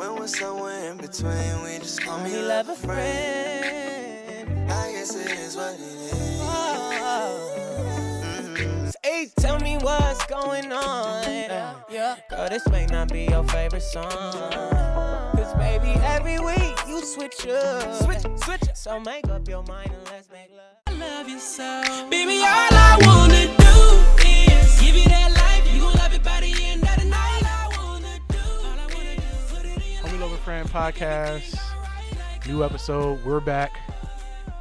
When we're somewhere in between, we just call me lover friend. I guess it is what it is. Hey, tell me what's going on. Yeah. Girl, this may not be your favorite song. Cause baby, every week you switch up. Switch. So make up your mind and let's make love. I love you so. Baby, all I wanna do is give you that life. You gon' love it by the end of the night. All I wanna do is put it in your HomieLoverFriend podcast. New episode. We're back.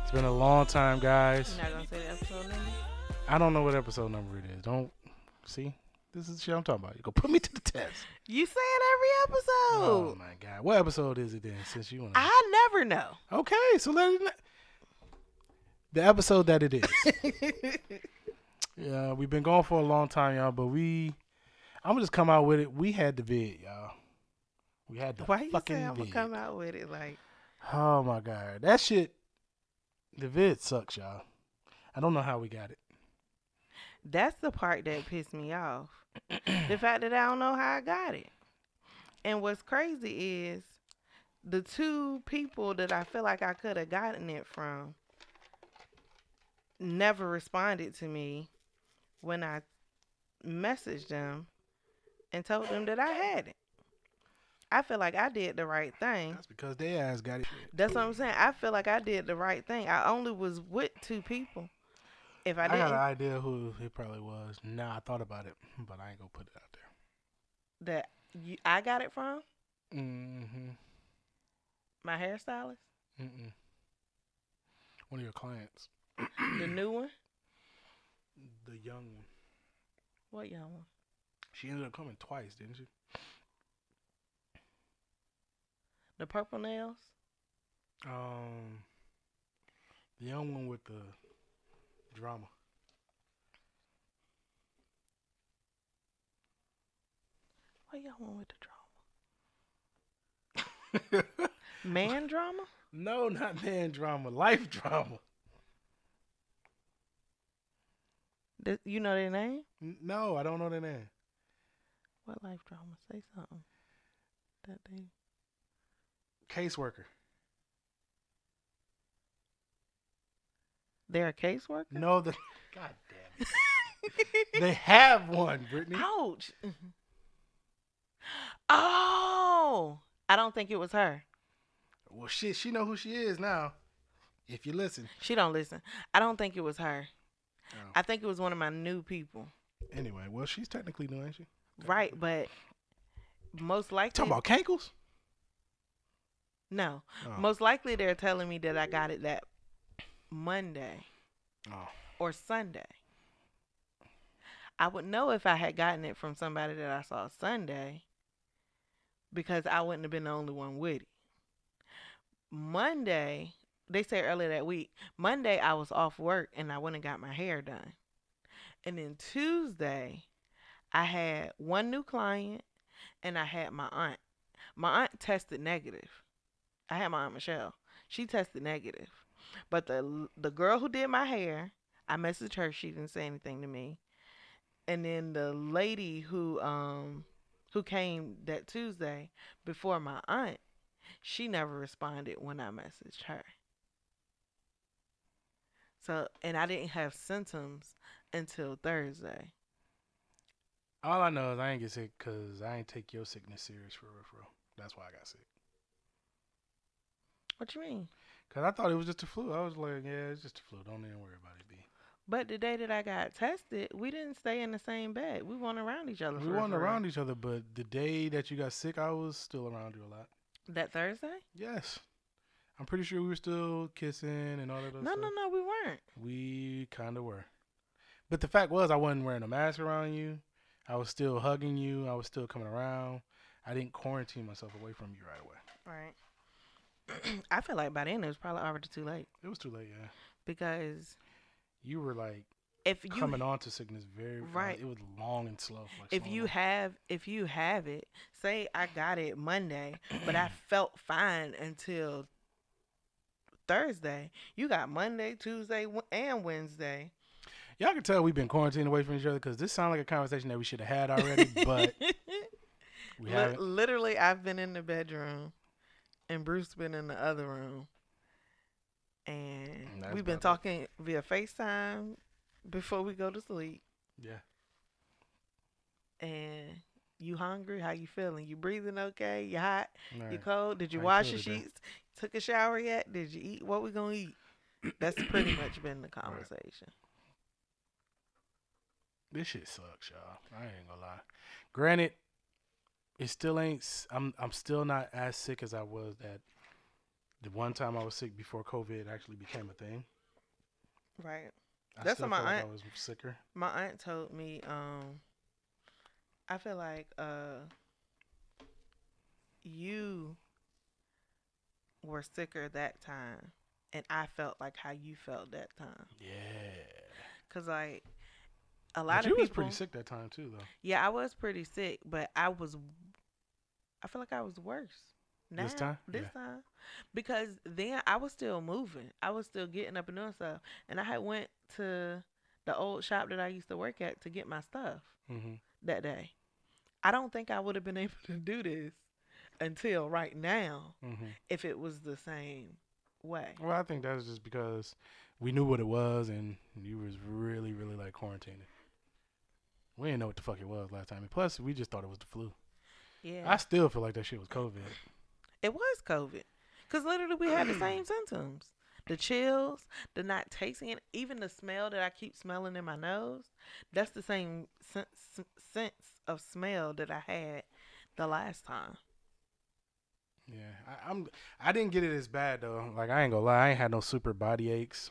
It's been a long time, guys. You're not gonna say the episode number? I don't know what episode number it is. Don't see. This is the shit I'm talking about. You go put me to the test. You say it every episode. Oh my god. What episode is it then? Since you want to. I never know. Okay, so let it. The episode that it is. Yeah, we've been going for a long time, y'all. But I'm gonna just come out with it. We had the vid, y'all. We had the Why you fucking say I'm gonna vid. come out with it like? Oh my god, that shit. The vid sucks, y'all. I don't know how we got it. That's the part that pissed me off. The fact that I don't know how I got it. And what's crazy is the two people that I feel like I could have gotten it from never responded to me when I messaged them and told them that I had it. I feel like I did the right thing. That's because they ass got it. That's what I'm saying. I feel like I did the right thing. I only was with two people. If I I didn't, got an idea who it probably was. Nah, I thought about it, but I ain't gonna put it out there. I got it from Mm-hmm. my hairstylist, Mm-mm. One of your clients. the new one. The young one. What young one? She ended up coming twice, didn't she? The purple nails. The young one with the drama. What young one with the drama? Man drama? No, not man drama. Life drama. You know their name? No, I don't know their name. What life drama? Say something. That they. Caseworker. They're a caseworker? No, God damn it. They have one, Brittany. Ouch. Oh, I don't think it was her. Well, shit, she know who she is now. If you listen. She don't listen. I don't think it was her. Oh. I think it was one of my new people. Anyway, well, she's technically new, ain't she? Right, but most likely. Talking about cankles? No. Oh. Most likely they're telling me that I got it that Monday or Sunday. I would know if I had gotten it from somebody that I saw Sunday because I wouldn't have been the only one with it. Monday, they said earlier that week, Monday I was off work and I went and got my hair done. And then Tuesday, I had one new client and I had my aunt. My aunt tested negative. I had my Aunt Michelle. She tested negative. But the girl who did my hair, I messaged her. She didn't say anything to me. And then the lady who came that Tuesday before my aunt, she never responded when I messaged her. So, and I didn't have symptoms until Thursday. All I know is I ain't get sick because I ain't take your sickness serious for real. That's why I got sick. What you mean? Because I thought it was just a flu. I was like, yeah, it's just a flu. Don't even worry about it, B. But the day that I got tested, we didn't stay in the same bed. We weren't around each other. We weren't around each other, but the day that you got sick, I was still around you a lot. That Thursday? Yes. I'm pretty sure we were still kissing and all that other stuff. No, we weren't. We kind of were. But the fact was, I wasn't wearing a mask around you. I was still hugging you. I was still coming around. I didn't quarantine myself away from you right away. Right. I feel like by then it was probably already too late. It was too late, yeah. Because you were like if you coming on to sickness very right, it was long and slow. Like if you have it, say I got it Monday, but I felt fine until Thursday. You got Monday, Tuesday, and Wednesday. Y'all can tell we've been quarantined away from each other because this sounds like a conversation that we should have had already. But We haven't. Literally, I've been in the bedroom, and Bruce been in the other room, and That's we've been about it. talking via FaceTime before we go to sleep. Yeah. And you hungry? How you feeling? You breathing okay? You hot? All You right. cold? Did you How you wash feel your today? sheets? Took a shower yet? Did you eat? What we gonna eat? That's pretty much been the Right. conversation. This shit sucks, y'all. I ain't gonna lie. Granted, it still ain't. I'm still not as sick as I was that the one time I was sick before COVID actually became a thing. Right. I That's still what feel like I was sicker. my aunt told me. I feel like you were sicker that time, and I felt like how you felt that time. Yeah. Cause like a But lot you of was pretty people, sick that time too, though. yeah, I was pretty sick, but I feel like I was worse This now, time? this Yeah. time, because then I was still moving. I was still getting up and doing stuff, and I had went to the old shop that I used to work at to get my stuff Mm-hmm. that day. I don't think I would have been able to do this until right now Mm-hmm. if it was the same way. Well, I think that's just because we knew what it was, and you was really, really like quarantining. We didn't know what the fuck it was last time. And plus, we just thought it was the flu. Yeah, I still feel like that shit was COVID. it was COVID, because literally we had the same symptoms. The chills, the not tasting it, even the smell that I keep smelling in my nose, that's the same sense of smell that I had the last time. Yeah, I didn't get it as bad though. Like I ain't gonna lie, I ain't had no super body aches.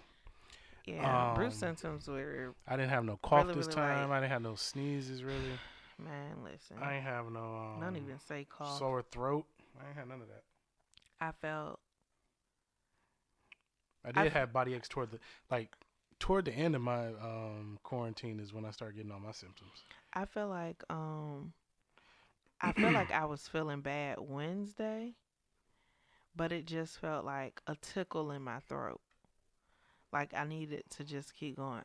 Yeah, Bruce Um, symptoms were I didn't have no cough really, this really light. time. I didn't have no sneezes really. Man, listen, I ain't have no don't even say cough. sore throat. I ain't had none of that. I felt, I I, did have body aches toward the end of my quarantine is when I started getting all my symptoms. I feel like, I feel like I was feeling bad Wednesday, but it just felt like a tickle in my throat. Like I needed to just keep going,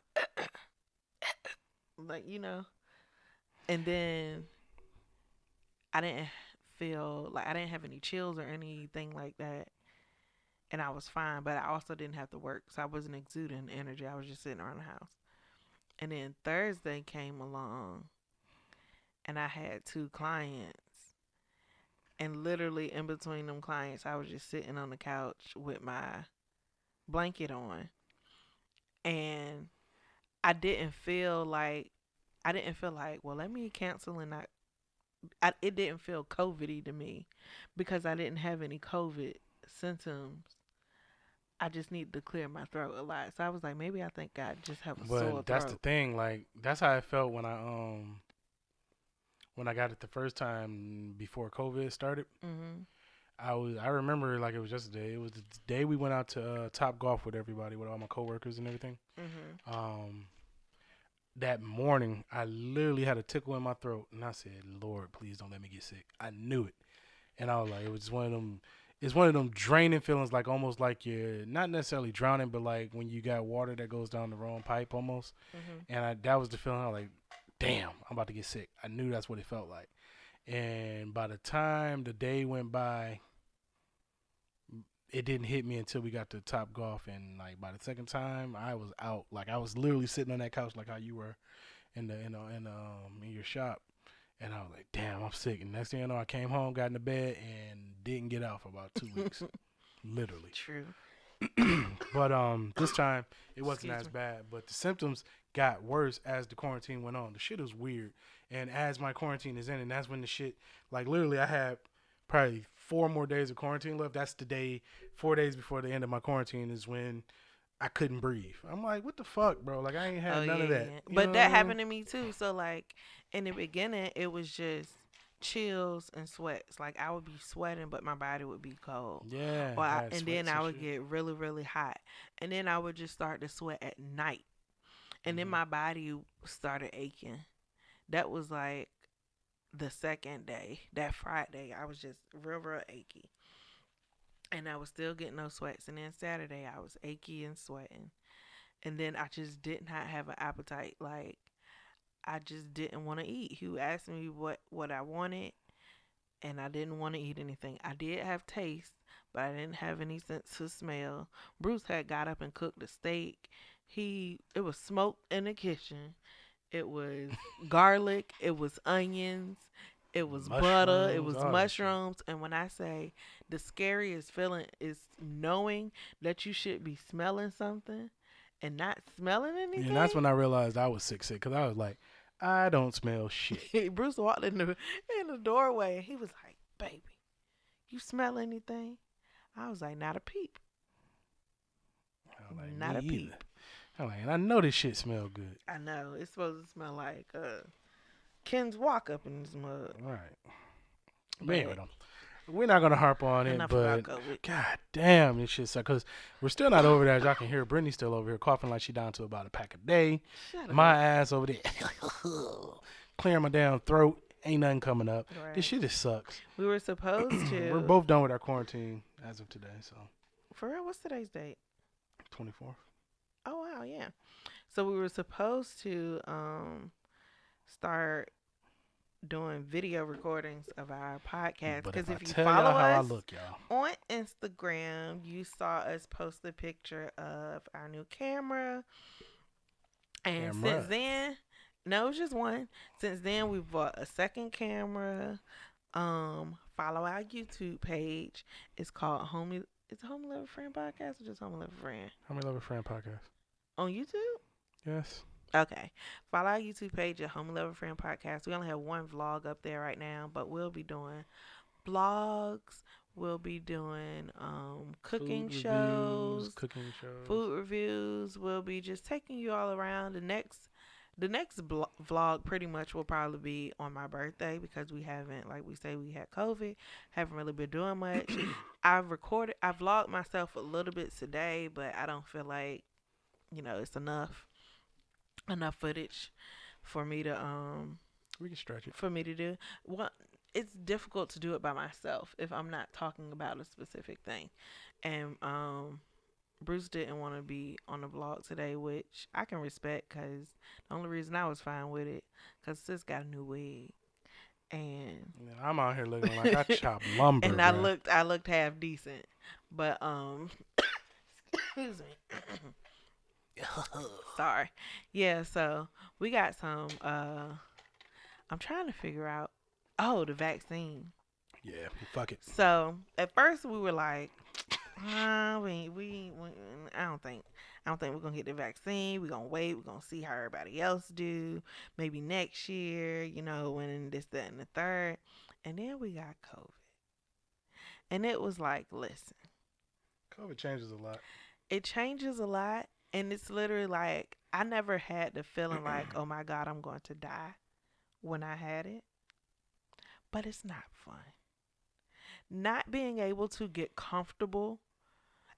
like and then I didn't feel like I didn't have any chills or anything like that, and I was fine. But I also didn't have to work, so I wasn't exuding energy. I was just sitting around the house. And then Thursday came along, and I had two clients, and literally in between them clients, I was just sitting on the couch with my blanket on, and I didn't feel like well, let me cancel and not. It didn't feel COVIDy to me because I didn't have any COVID symptoms. I just needed to clear my throat a lot. So I was like, maybe I think I just have a sore But that's the throat. thing. Like that's how I felt when I got it the first time before COVID started. Mhm. I remember like it was yesterday. It was the day we went out to Top Golf with everybody, with all my coworkers and everything. Mhm. Um, that morning, I literally had a tickle in my throat, and I said, "Lord, please don't let me get sick." I knew it, and I was like, it was just one of them. It's one of them draining feelings, like almost like you're not necessarily drowning, but like when you got water that goes down the wrong pipe, almost. Mhm. And that was the feeling. I was like, "Damn, I'm about to get sick." I knew that's what it felt like. And by the time the day went by, it didn't hit me until we got to Top Golf, and like by the second time, I was out. Like I was literally sitting on that couch, like how you were in your shop, and I was like, "Damn, I'm sick." And next thing you know, I came home, got in the bed, and didn't get out for about 2 weeks, literally. True. But this time it wasn't Excuse as me. bad, but the symptoms got worse as the quarantine went on. The shit was weird, and as my quarantine is ending, that's when the shit, like literally, I had probably 4 more days of quarantine left. That's the day, 4 days before the end of my quarantine is when I couldn't breathe. I'm like, what the fuck, bro? Like I ain't Oh had none yeah, of that. yeah. You know But what I that mean? happened to me too. So like in the beginning, it was just chills and sweats. Like I would be sweating, but my body would be cold. Yeah, Or I had and then sweats I and would shit. get really, really hot. And then I would just start to sweat at night. And then Hmm. my body started aching. That was like the second day, that Friday. I was just real, real achy. And I was still getting those sweats. And then Saturday, I was achy and sweating. And then I just did not have an appetite. Like, I just didn't want to eat. He asked me what I wanted. and I didn't want to eat anything. I did have taste, but I didn't have any sense of smell. Bruce had got up and cooked a steak. It was smoked in the kitchen. It was garlic. It was onions. It was butter. It Mushrooms, was all that shit. mushrooms. And when I say the scariest feeling is knowing that you should be smelling something and not smelling Yeah, anything. and that's when I realized I was sick because I was like, I don't smell shit. Bruce walked in the doorway and he was like, "Baby, you smell anything?" I was like, "Not a peep. I was like, Not me a peep." either. I'm like, and I know this shit smell good. I know it's supposed to smell like Ken's walk up in this mug. All right. But anyway, we're not gonna harp on it, but god damn, this shit sucks. Cause we're still not over there. As y'all can hear, Brittany's still over here coughing like she down to about a pack a day. My ass over there clearing my damn throat. Ain't nothing coming up. Right. This shit just sucks. We were supposed to. We're both done with our quarantine as of today. So For real, what's today's date? 24th. Oh wow, yeah. So we were supposed to start doing video recordings of our podcast, But because if you tell follow y'all how I us look, y'all. on Instagram, you saw us post a picture of our new camera. And since then, no, it's just one. Since then, we bought a second camera. Follow our YouTube page. It's called Homie. It's a HomieLoverFriend podcast or just HomieLoverFriend? HomieLoverFriend podcast. On YouTube? Yes. Okay. Follow our YouTube page at HomieLoverFriend podcast. We only have one vlog up there right now, but we'll be doing vlogs. We'll be doing cooking shows, food reviews. We'll be just taking you all around. The next vlog pretty much will probably be on my birthday, because we haven't, like we say, we had COVID, haven't really been doing much. I vlogged myself a little bit today, but I don't feel like, it's enough footage for me to we can stretch it. For me to do. Well, it's difficult to do it by myself if I'm not talking about a specific thing. And Bruce didn't want to be on the vlog today, which I can respect, because the only reason I was fine with it, because sis got a new wig. And I'm out here looking like I chop lumber. And I looked half decent. But excuse me. Sorry. Yeah, so we got some I'm trying to figure out the vaccine. Yeah, fuck it. So at first we were like, I don't think we're gonna get the vaccine. We're gonna wait. We're gonna see how everybody else do. Maybe next year, when this, that, and the third. And then we got COVID. And it was like, listen. COVID changes a lot. It changes a lot. And it's literally like, I never had the feeling like, oh my God, I'm going to die when I had it. But it's not fun. Not being able to get comfortable.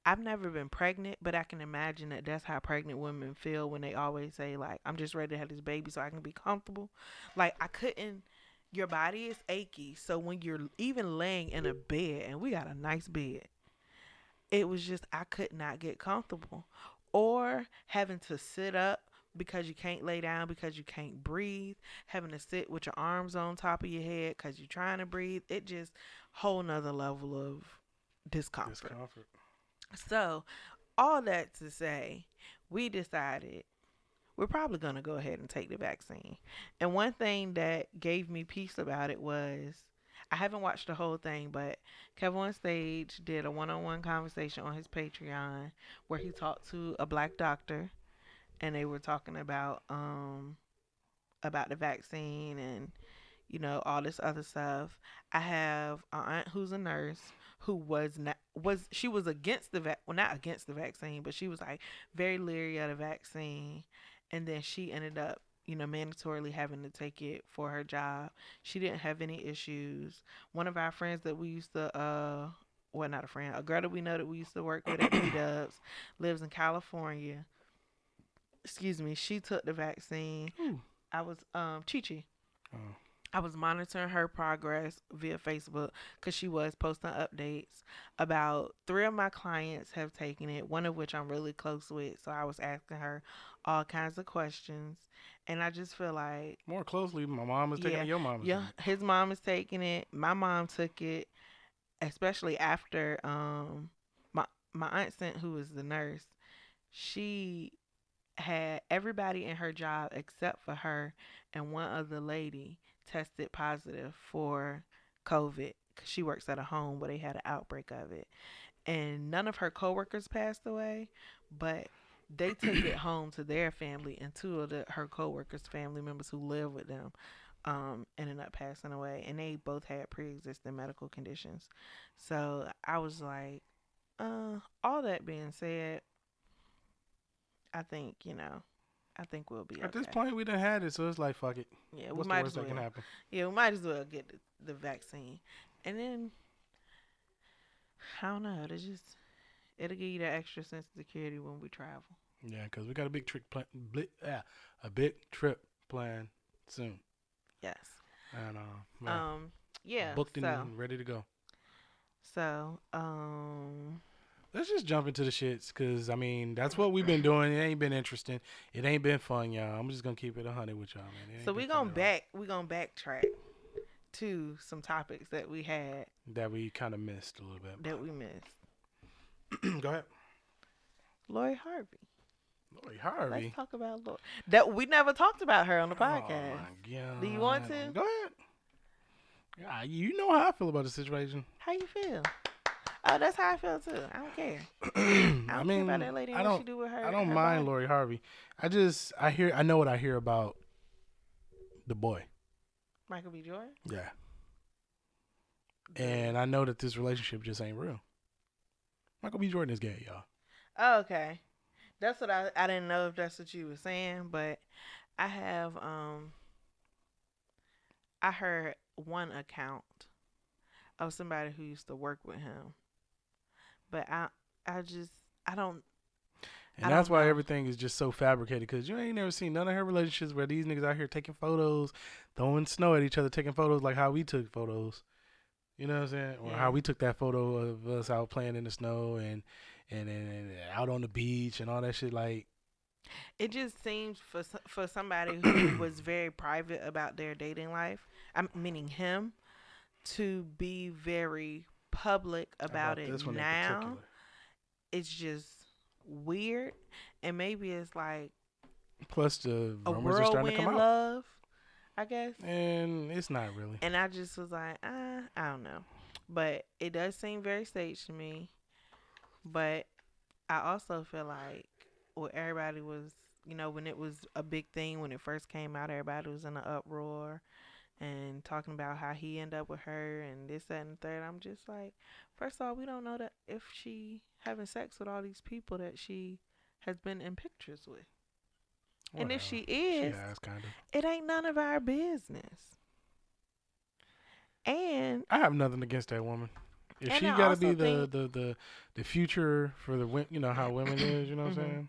I've never been pregnant, but I can imagine that that's how pregnant women feel when they always say, like, I'm just ready to have this baby so I can be comfortable. Like, your body is achy. So when you're even laying in a bed, and we got a nice bed, it was just, I could not get comfortable. Or having to sit up because you can't lay down because you can't breathe. Having to sit with your arms on top of your head because you're trying to breathe. It just whole nother level of discomfort. So, all that to say, we decided we're probably going to go ahead and take the vaccine. And one thing that gave me peace about it was, I haven't watched the whole thing, but Kevin on Stage did a one-on-one conversation on his Patreon where he talked to a black doctor, and they were talking about the vaccine and all this other stuff. I have an aunt who's a nurse who was against not against the vaccine, but she was like very leery of the vaccine, and then she ended up mandatorily having to take it for her job. She didn't have any issues. One of our friends that we used to, not a friend, a girl that we know that we used to work with at P-Dubs, lives in California. Excuse me, she took the vaccine. Ooh. I was, Chi-Chi. Oh. I was monitoring her progress via Facebook because she was posting updates. About three of my clients have taken it, one of which I'm really close with. So I was asking her all kinds of questions. And I just feel like, More closely, my mom is taking yeah, it. Your mom is yeah, taking it. his mom is taking it. My mom took it, especially after my my aunt sent, who is the nurse. She had everybody in her job except for her and one other lady tested positive for COVID. 'Cause she works at a home where they had an outbreak of it, and none of her coworkers passed away, but they took it home to their family, and two of her coworkers' family members who live with them ended up passing away, and they both had pre-existing medical conditions. So I was like, all that being said, I think, I think we'll be At this okay. point, we done had it, so it's like, fuck it. Yeah, we What's the might worst as that can well. happen? Yeah, we might as well get the vaccine, and then I don't know. It'll give you that extra sense of security when we travel. Yeah, because we got a big a big trip planned soon, Yes. and Yeah. booked So and ready to go. so Let's just jump into the shits, because, I mean, that's what we've been doing. It ain't been interesting. It ain't been fun, y'all. I'm just going to keep it 100 with y'all, man. It ain't so been we fun gonna at all. backtrack to some topics that we had That we kind of missed a little bit. that we missed. Go ahead. Lori Harvey. Lori Harvey. Let's talk about Lori. That we never talked about her on the Oh, podcast. my God. Do you want to? Go ahead. Yeah, you know how I feel about the situation. How you feel? Oh, that's how I feel too. I don't care. I Care about that lady and what she do with her. I don't her mind body. Lori Harvey. I know what I hear about the boy. Michael B. Jordan. Yeah. And I know that this relationship just ain't real. Michael B. Jordan is gay, y'all. Oh, okay. That's what I didn't know if that's what you were saying, but I have I heard one account of somebody who used to work with him. But I don't. And that's why everything is just so fabricated, because you ain't never seen none of her relationships where these niggas out here taking photos, throwing snow at each other, taking photos like how we took photos. You know what I'm saying? Or how we took that photo of us out playing in the snow and out on the beach and all that shit. Like, it just seems for somebody who was very private about their dating life, meaning him, to be very public about it this one now. in particular. It's just weird, and maybe it's like Plus the a rumors are starting to come whirlwind out. love, I guess. And it's not really. And I just was like, I don't know. But it does seem very staged to me. But I also feel like everybody was, when it was a big thing, when it first came out, everybody was in an uproar and talking about how he ended up with her and this, that, and the third. I'm just like, first of all, we don't know that if she having sex with all these people that she has been in pictures with. Well, and if she is, kind of. it ain't none of our business. And I have nothing against that woman. If she got to be the future for the how women is, you know what I'm saying?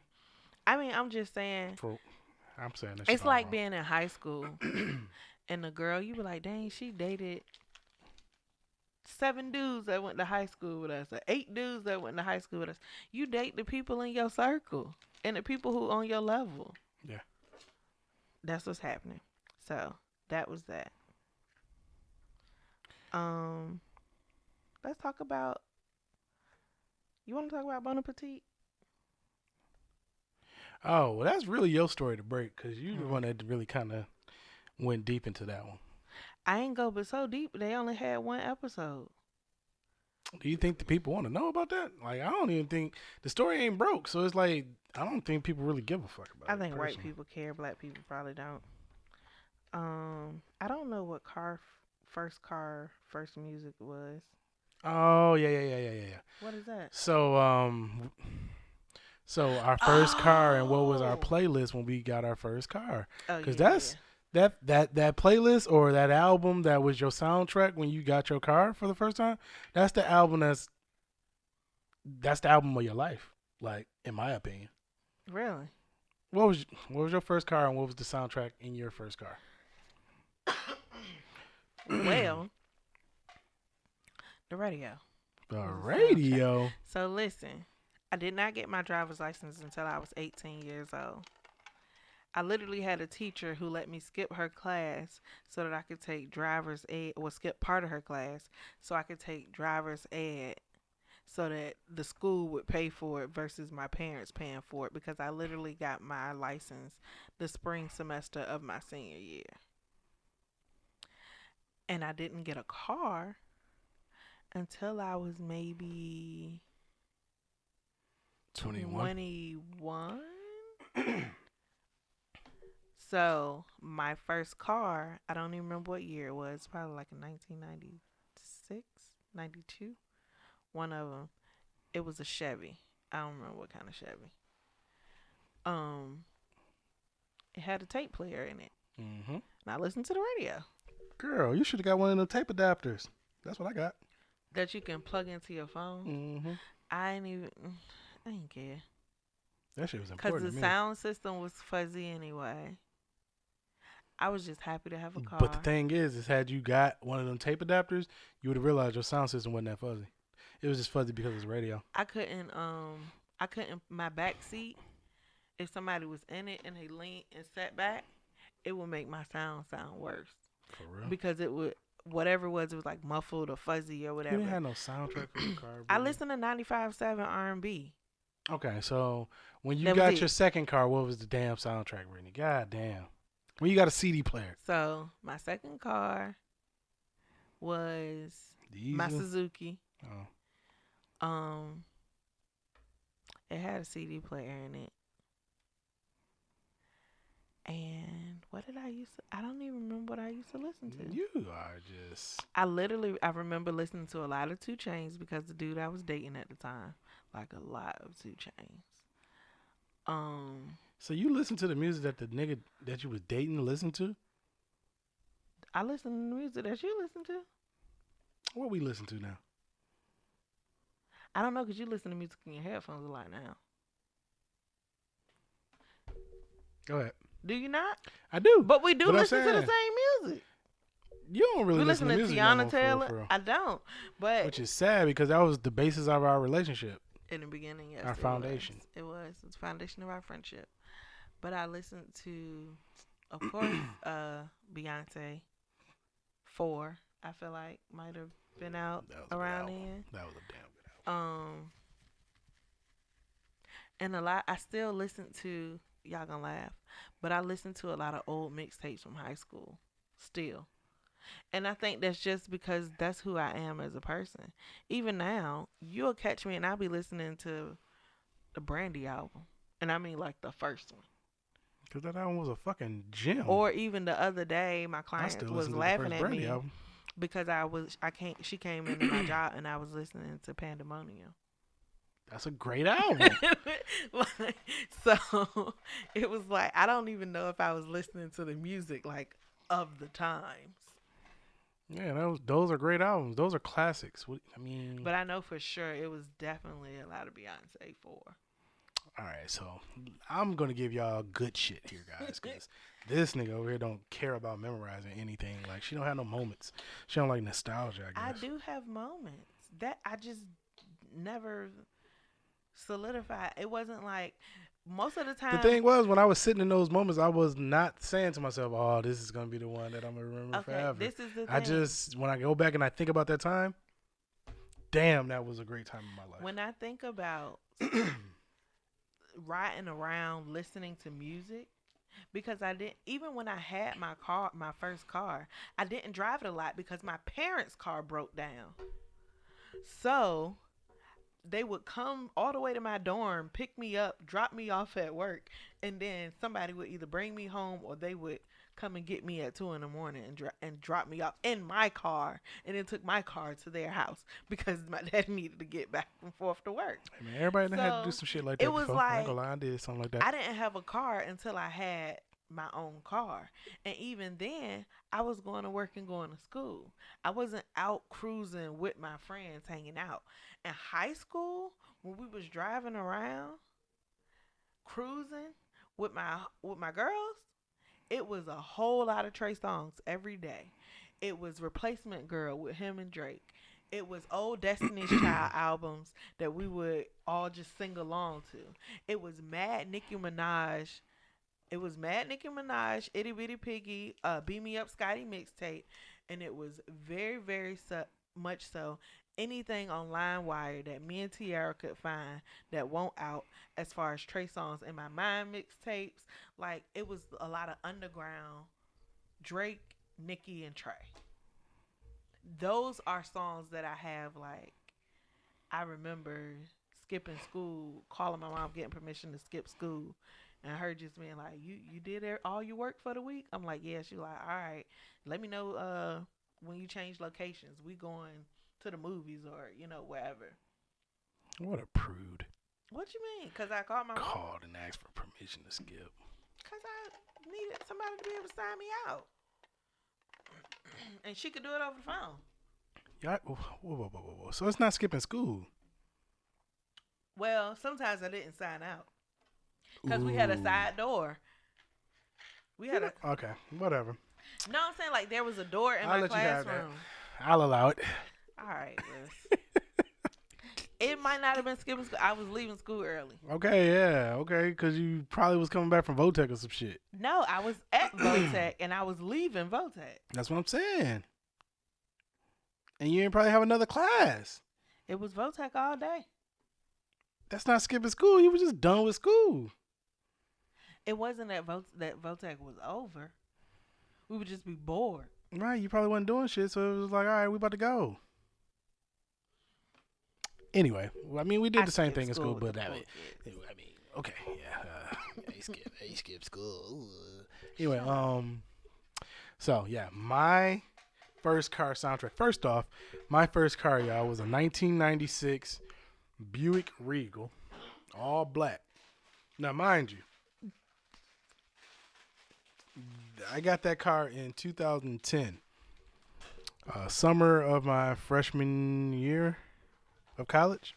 I mean, I'm just saying. I'm saying that it's like being in high school, and the girl, you be like, dang, she dated 7 dudes that went to high school with us, or 8 dudes that went to high school with us. You date the people in your circle and the people who on your level. Yeah. That's what's happening. So that was that. Let's talk about. You want to talk about Bon Appetit? Oh, well, that's really your story to break, because you the one that really kind of went deep into that one. I ain't go but so deep. They only had 1 episode. Do you think the people want to know about that? Like, I don't even think the story ain't broke, so it's like I don't think people really give a fuck about it. I think personally. white people care. Black people probably don't. I don't know what first music was. Oh yeah. What is that? So our first car, and what was our playlist when we got our first car? Because that playlist or that album that was your soundtrack when you got your car for the first time. That's the album that's the album of your life, like, in my opinion. Really? What was your first car, and what was the soundtrack in your first car? Well, the radio. The was a soundtrack. radio. So listen, I did not get my driver's license until I was 18 years old. I literally had a teacher who let me skip her class so that I could take driver's ed, or skip part of her class so I could take driver's ed so that the school would pay for it versus my parents paying for it, because I literally got my license the spring semester of my senior year. And I didn't get a car until I was maybe 21. 21. So my first car, I don't even remember what year it was. Probably like in 1996, 92. One of them. It was a Chevy. I don't remember what kind of Chevy. It had a tape player in it. Mm-hmm. And I listened to the radio. Girl, you should have got one of them tape adapters. That's what I got. That you can plug into your phone. Mm-hmm. I didn't care. That shit was Because important the to me. sound system was fuzzy anyway. I was just happy to have a car. But the thing is had you got one of them tape adapters, you would have realized your sound system wasn't that fuzzy. It was just fuzzy because it's radio. I couldn't, my back seat, if somebody was in it and they leaned and sat back, it would make my sound worse. For real? Because it would, whatever it was like muffled or fuzzy or whatever. You didn't have no soundtrack for your car, bro. I listened to 95.7 R&B. Okay, so when you That was got it. your second car, what was the damn soundtrack, Brittany? God damn. When you got a CD player. So my second car was The my Easy? Suzuki. Oh. It had a CD player in it. And what did I used to, I don't even remember what I used to listen to. You are just... I remember listening to a lot of 2 Chainz because the dude I was dating at the time, like a lot of 2 Chainz. So you listen to the music that the nigga that you was dating listened to? I listen to the music that you listen to. What we listen to now? I don't know, because you listen to music in your headphones a lot now. Go ahead. Do you not? I do. But we do But I'm listen to the saying- same music. You don't really We listen listen to to music no Tiana more, Taylor. for real. I don't. But Which is sad because that was the basis of our relationship. in the beginning, yes. Our foundation. It was. It's the foundation of our friendship. But I listened to, of course, Beyonce 4, I feel like, might have been out That was a good around album. then. That was a damn good album. And a lot, I still listen to, y'all gonna laugh, but I listen to a lot of old mixtapes from high school still. And I think that's just because that's who I am as a person. Even now, you'll catch me and I'll be listening to the Brandy album. And I mean like the first one. Because that album was a fucking gem. Or even the other day, my I client still was listen to the laughing first at Brandy me album. because she came into my job and I was listening to Pandemonium. That's a great album. So it was like, I don't even know if I was listening to the music like of the times. Yeah, those are great albums. Those are classics. But I know for sure it was definitely a lot of Beyonce 4. All right, so I'm going to give y'all good shit here, guys, because this nigga over here don't care about memorizing anything. Like, she don't have no moments. She don't like nostalgia, I I guess. do have moments that I just never solidified. It wasn't like most of the time. The thing was, when I was sitting in those moments, I was not saying to myself, oh, this is going to be the one that I'm going to remember forever. This is the thing. I just, when I go back and I think about that time, damn, that was a great time in my life. When I think about riding around listening to music, because I didn't, even when I had my first car, I didn't drive it a lot because my parents' car broke down. So they would come all the way to my dorm, pick me up, drop me off at work, and then somebody would either bring me home or they would come and get me at 2 a.m. and drop me off in my car, and then took my car to their house because my dad needed to get back and forth to work. Hey, man, everybody done had to do some shit like that it was before. I ain't like, gonna lie, I did something like that. I didn't have a car until I had my own car. And even then, I was going to work and going to school. I wasn't out cruising with my friends hanging out. In high school, when we was driving around, cruising with my girls, it was a whole lot of Trey songs every day. It was Replacement Girl with him and Drake. It was old Destiny's Child albums that we would all just sing along to. It was Mad Nicki Minaj. It was Mad Nicki Minaj, Itty Bitty Piggy, Beat Me Up Scotty mixtape, and it was very, very much so anything on LimeWire that me and Tiara could find that won't out as far as Trey songs in my mind mixtapes. Like it was a lot of underground Drake, Nicki, and Trey. Those are songs that I have like I remember skipping school, calling my mom, getting permission to skip school, and her just being like, "You did all your work for the week?" I'm like, "Yeah." She like, "All right, let me know when you change locations. We going to the movies or wherever." What a prude. What you mean? Cause I called my mom. Called and asked for permission to skip. Cause I needed somebody to be able to sign me out, and she could do it over the phone. Yeah. Whoa. So it's not skipping school. Well, sometimes I didn't sign out because we had a side door. We had a okay, whatever. No, I'm saying like there was a door in I'll my let you have that. classroom. I'll allow it. All right, Liz. It might not have been skipping school. I was leaving school early. Okay, yeah, okay, because you probably was coming back from Votech or some shit. No, I was at Votech and I was leaving Votech. That's what I'm saying. And you didn't probably have another class. It was Votech all day. That's not skipping school. You were just done with school. It wasn't that Votech was over. We would just be bored. Right, you probably wasn't doing shit, so it was like, all right, we about to go. Anyway, I mean, we did the same thing in school, but I mean, okay, yeah, I skip school. Ooh. Anyway, so yeah, my first car soundtrack. First off, my first car, y'all, was a 1996 Buick Regal, all black. Now, mind you, I got that car in 2010, summer of my freshman year of college,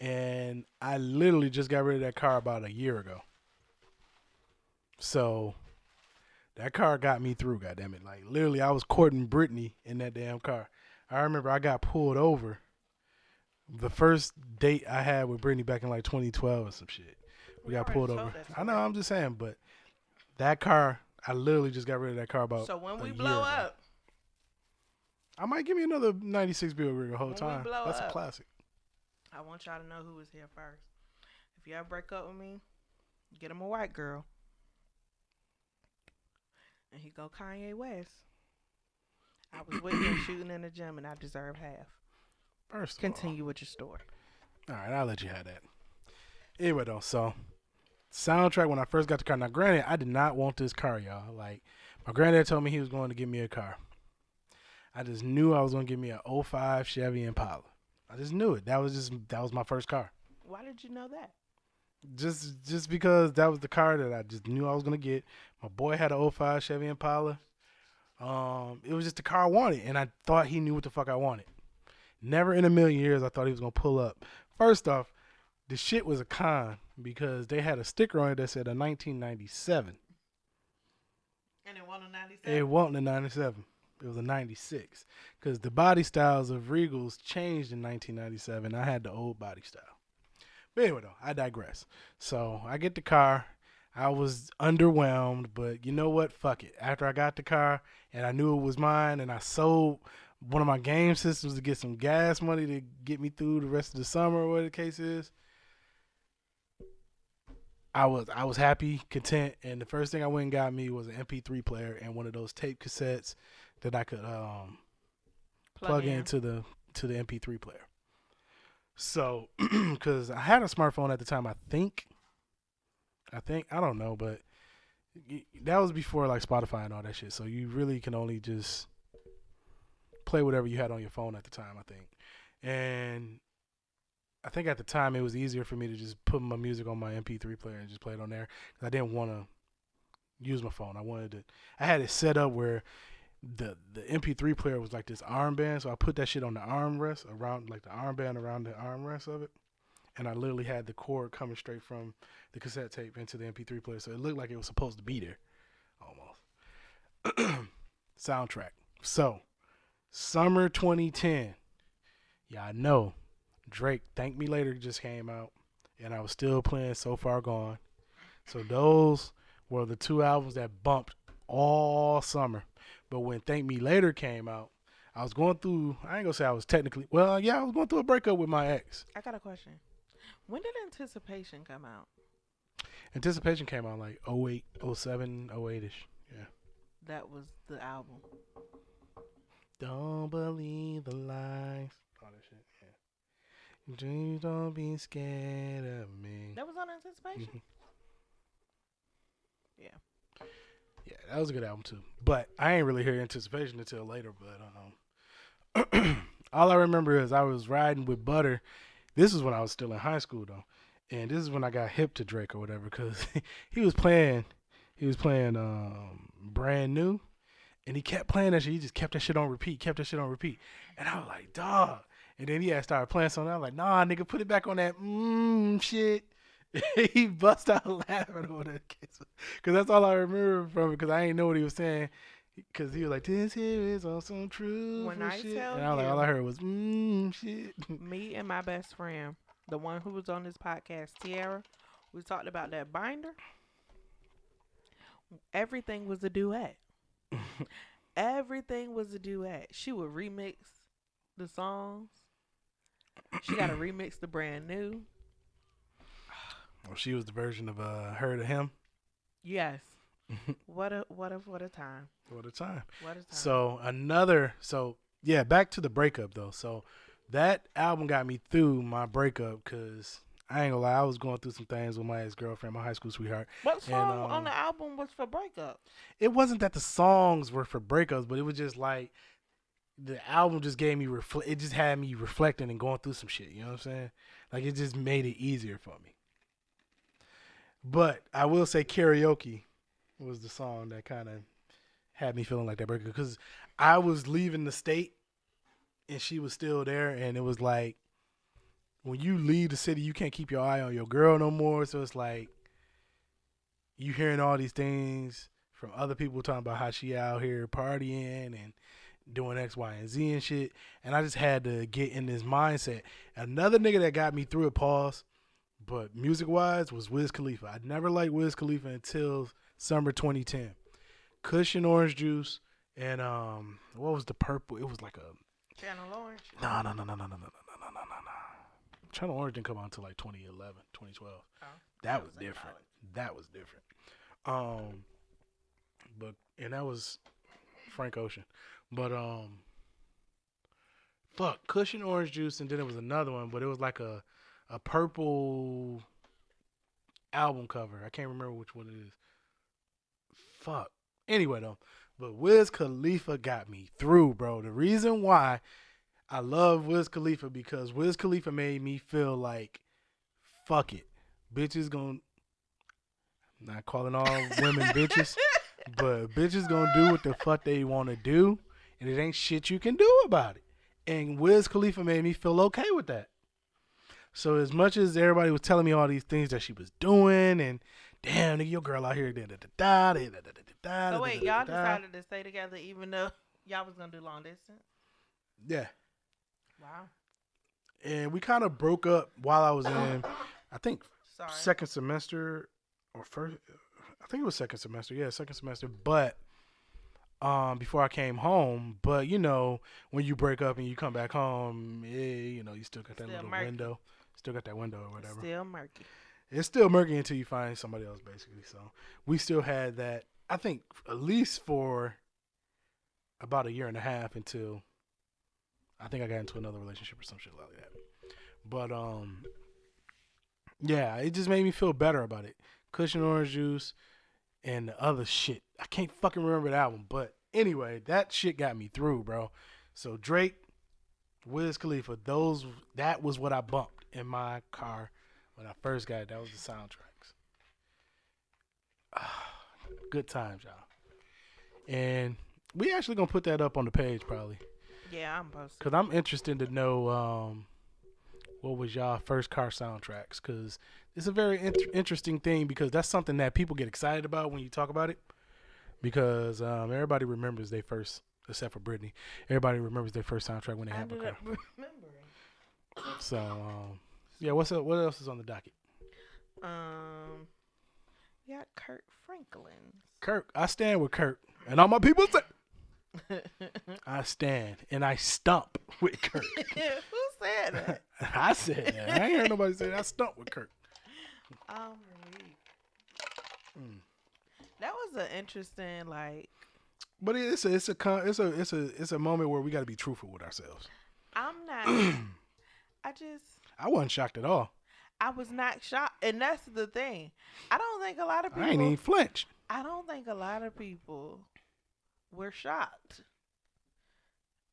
and I literally just got rid of that car about a year ago. So that car got me through, goddammit. Like literally, I was courting Brittany in that damn car. I remember I got pulled over the first date I had with Brittany back in like 2012 or some shit. We got pulled over. I know, I'm just saying, but that car, I literally just got rid of that car about. So when we blow up, I might give me another 96 Buick Regal the whole when time. That's a classic. I want y'all to know who was here first. If y'all break up with me, get him a white girl. And he go Kanye West. I was with him shooting in the gym and I deserve half. First, continue with your story. All right, I'll let you have that. Anyway, though, so soundtrack when I first got the car. Now, granted, I did not want this car, y'all. Like, my granddad told me he was going to give me a car. I just knew I was going to give me an '05 Chevy Impala. I just knew it. That was my first car. Why did you know that? Just because that was the car that I just knew I was going to get. My boy had an '05 Chevy Impala. It was just the car I wanted, and I thought he knew what the fuck I wanted. Never in a million years I thought he was going to pull up. First off, the shit was a con because they had a sticker on it that said a 1997. And it wasn't a 97? It wasn't a 97. It was a 96. Because the body styles of Regals changed in 1997. I had the old body style. But anyway, though, I digress. So I get the car. I was underwhelmed, but you know what? Fuck it. After I got the car and I knew it was mine and I sold one of my game systems to get some gas money to get me through the rest of the summer or whatever the case is, I was happy, content, and the first thing I went and got me was an MP3 player and one of those tape cassettes that I could plug into the MP3 player. So, because I had a smartphone at the time, I think, I don't know, but that was before like Spotify and all that shit. So you really can only just play whatever you had on your phone at the time, I think. And I think at the time it was easier for me to just put my music on my MP3 player and just play it on there because I didn't want to use my phone. I had it set up where the MP3 player was like this armband, so I put that shit on the armrest around, like the armband around the armrest of it, and I literally had the cord coming straight from the cassette tape into the MP3 player, so it looked like it was supposed to be there, almost. soundtrack. So, summer 2010. Yeah, I know. Drake, Thank Me Later just came out, and I was still playing So Far Gone. So those were the two albums that bumped all summer. But when Thank Me Later came out, I was going through, I ain't gonna say I was technically, well, yeah, I was going through a breakup with my ex. I got a question. When did Anticipation come out? Anticipation came out like 08, 07, 08-ish. Yeah. That was the album. Don't believe the lies. All that shit, yeah. Dreams, don't be scared of me. That was on Anticipation? Mm-hmm. Yeah. Yeah, that was a good album too. But I ain't really hear Anticipation until later. But all I remember is I was riding with Butter. This was when I was still in high school though, and this is when I got hip to Drake or whatever, because he was playing Brand New, and he kept playing that shit. He just kept that shit on repeat, and I was like, dog. And then he had started playing something. I was like, nah, nigga, put it back on that shit. He bust out laughing over that case, because that's all I remember from it. Because I ain't know what he was saying. Because he was like, this here is on some truth. When I shit. tell and I was like, you, all I heard was shit. me and my best friend, the one who was on this podcast, Tiara, we talked about that binder. Everything was a duet. Everything was a duet. She would remix the songs. She got to remix the Brand New. Well, she was the version of Her to Him. Yes. What a time. What a time. What a time. So back to the breakup though. So that album got me through my breakup, because I ain't gonna lie, I was going through some things with my ex-girlfriend, my high school sweetheart. What song on the album was for breakup? It wasn't that the songs were for breakups, but it was just like the album just gave me it just had me reflecting and going through some shit, you know what I'm saying? Like, it just made it easier for me. But I will say Karaoke was the song that kind of had me feeling like that breakup, because I was leaving the state and she was still there, and it was like, when you leave the city, you can't keep your eye on your girl no more. So it's like you hearing all these things from other people talking about how she out here partying and doing X, Y, and Z and shit. And I just had to get in this mindset. Another nigga that got me through it, pause, but music-wise, was Wiz Khalifa. I never liked Wiz Khalifa until summer 2010. Cushion Orange Juice and what was the purple? It was like a Channel Orange. No. Channel Orange didn't come out until like 2011, 2012. Oh, that was different. That was different. And that was Frank Ocean. But Cushion Orange Juice, and then it was another one, but it was like a purple album cover. I can't remember which one it is. Anyway though, but Wiz Khalifa got me through, bro. The reason why I love Wiz Khalifa, because Wiz Khalifa made me feel like, fuck it, bitches gon', not calling all women bitches, but bitches gonna do what the fuck they want to do, and it ain't shit you can do about it. And Wiz Khalifa made me feel okay with that. So as much as everybody was telling me all these things that she was doing, and damn, nigga, your girl out here, So wait, y'all decided to stay together even though y'all was gonna do long distance? Yeah. Wow. And we kind of broke up while I was in, I think, second semester or first. I think it was second semester. Yeah, second semester. But before I came home. But you know, when you break up and you come back home, you know, you still got that little window. Still got that window or whatever. Still murky. It's still murky until you find somebody else, basically. So we still had that. I think at least for about a year and a half until I think I got into another relationship or some shit like that. But yeah, it just made me feel better about it. Cushion Orange Juice and the other shit. I can't fucking remember the album, but anyway, that shit got me through, bro. So Drake, Wiz Khalifa, that was what I bumped in my car when I first got it. That was the soundtracks. Good times, y'all. And we actually gonna put that up on the page probably. Yeah, I'm posting. Cause I'm interested to know what was y'all first car soundtracks. Cause it's a very interesting thing, because that's something that people get excited about when you talk about it. because everybody remembers their first, except for Brittany. Everybody remembers their first soundtrack when they I have a ended car. up remembering. So yeah, what's up? What else is on the docket? Yeah, Kurt Franklin. Kirk, I stand with Kirk, and all my people say I stand and I stump with Kirk. Who said that? I said that. I ain't heard nobody say that. I stump with Kirk. That was an interesting, like. But it's a moment where we got to be truthful with ourselves. I'm not. I wasn't shocked at all. I was not shocked, and that's the thing. I don't think a lot of people. I ain't even flinch. I don't think a lot of people were shocked.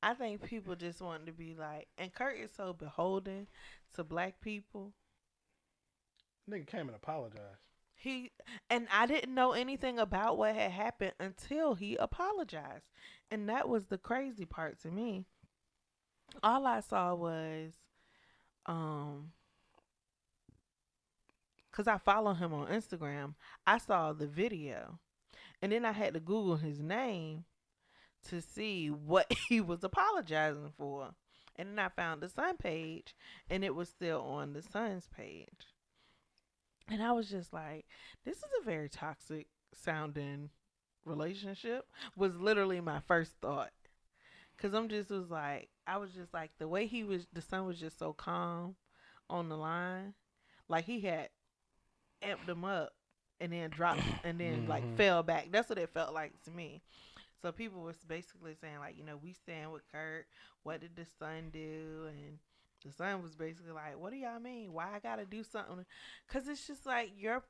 I think people just wanted to be like, and Kurt is so beholden to black people. Nigga came and apologized. And I didn't know anything about what had happened until he apologized. And that was the crazy part to me. All I saw was, because I follow him on Instagram, I saw the video. And then I had to Google his name to see what he was apologizing for. And then I found the Sun page, and it was still on the Sun's page. And I was just like, this is a very toxic sounding relationship, was literally my first thought. Because I was just like, the way the Sun was just so calm on the line. Like he had amped him up and then dropped and then like fell back. That's what it felt like to me. So people was basically saying like, we stand with Kurt. What did the Sun do? And the Sun was basically like, what do y'all mean? Why I gotta do something? Because it's just like your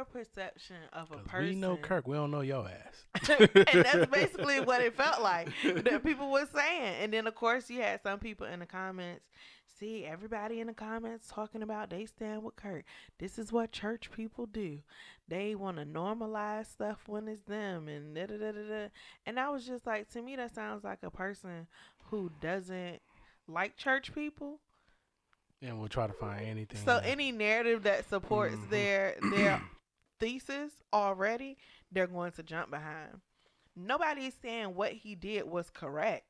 perception of a person. We know Kirk. We don't know your ass. And that's basically what it felt like that people were saying. And then, of course, you had some people in the comments. See, everybody in the comments talking about they stand with Kurt. This is what church people do. They want to normalize stuff when it's them and da-da-da-da-da. And I was just like, to me, that sounds like a person who doesn't like church people. And we'll try to find anything. So any narrative that supports their thesis already, they're going to jump behind. Nobody's saying what he did was correct.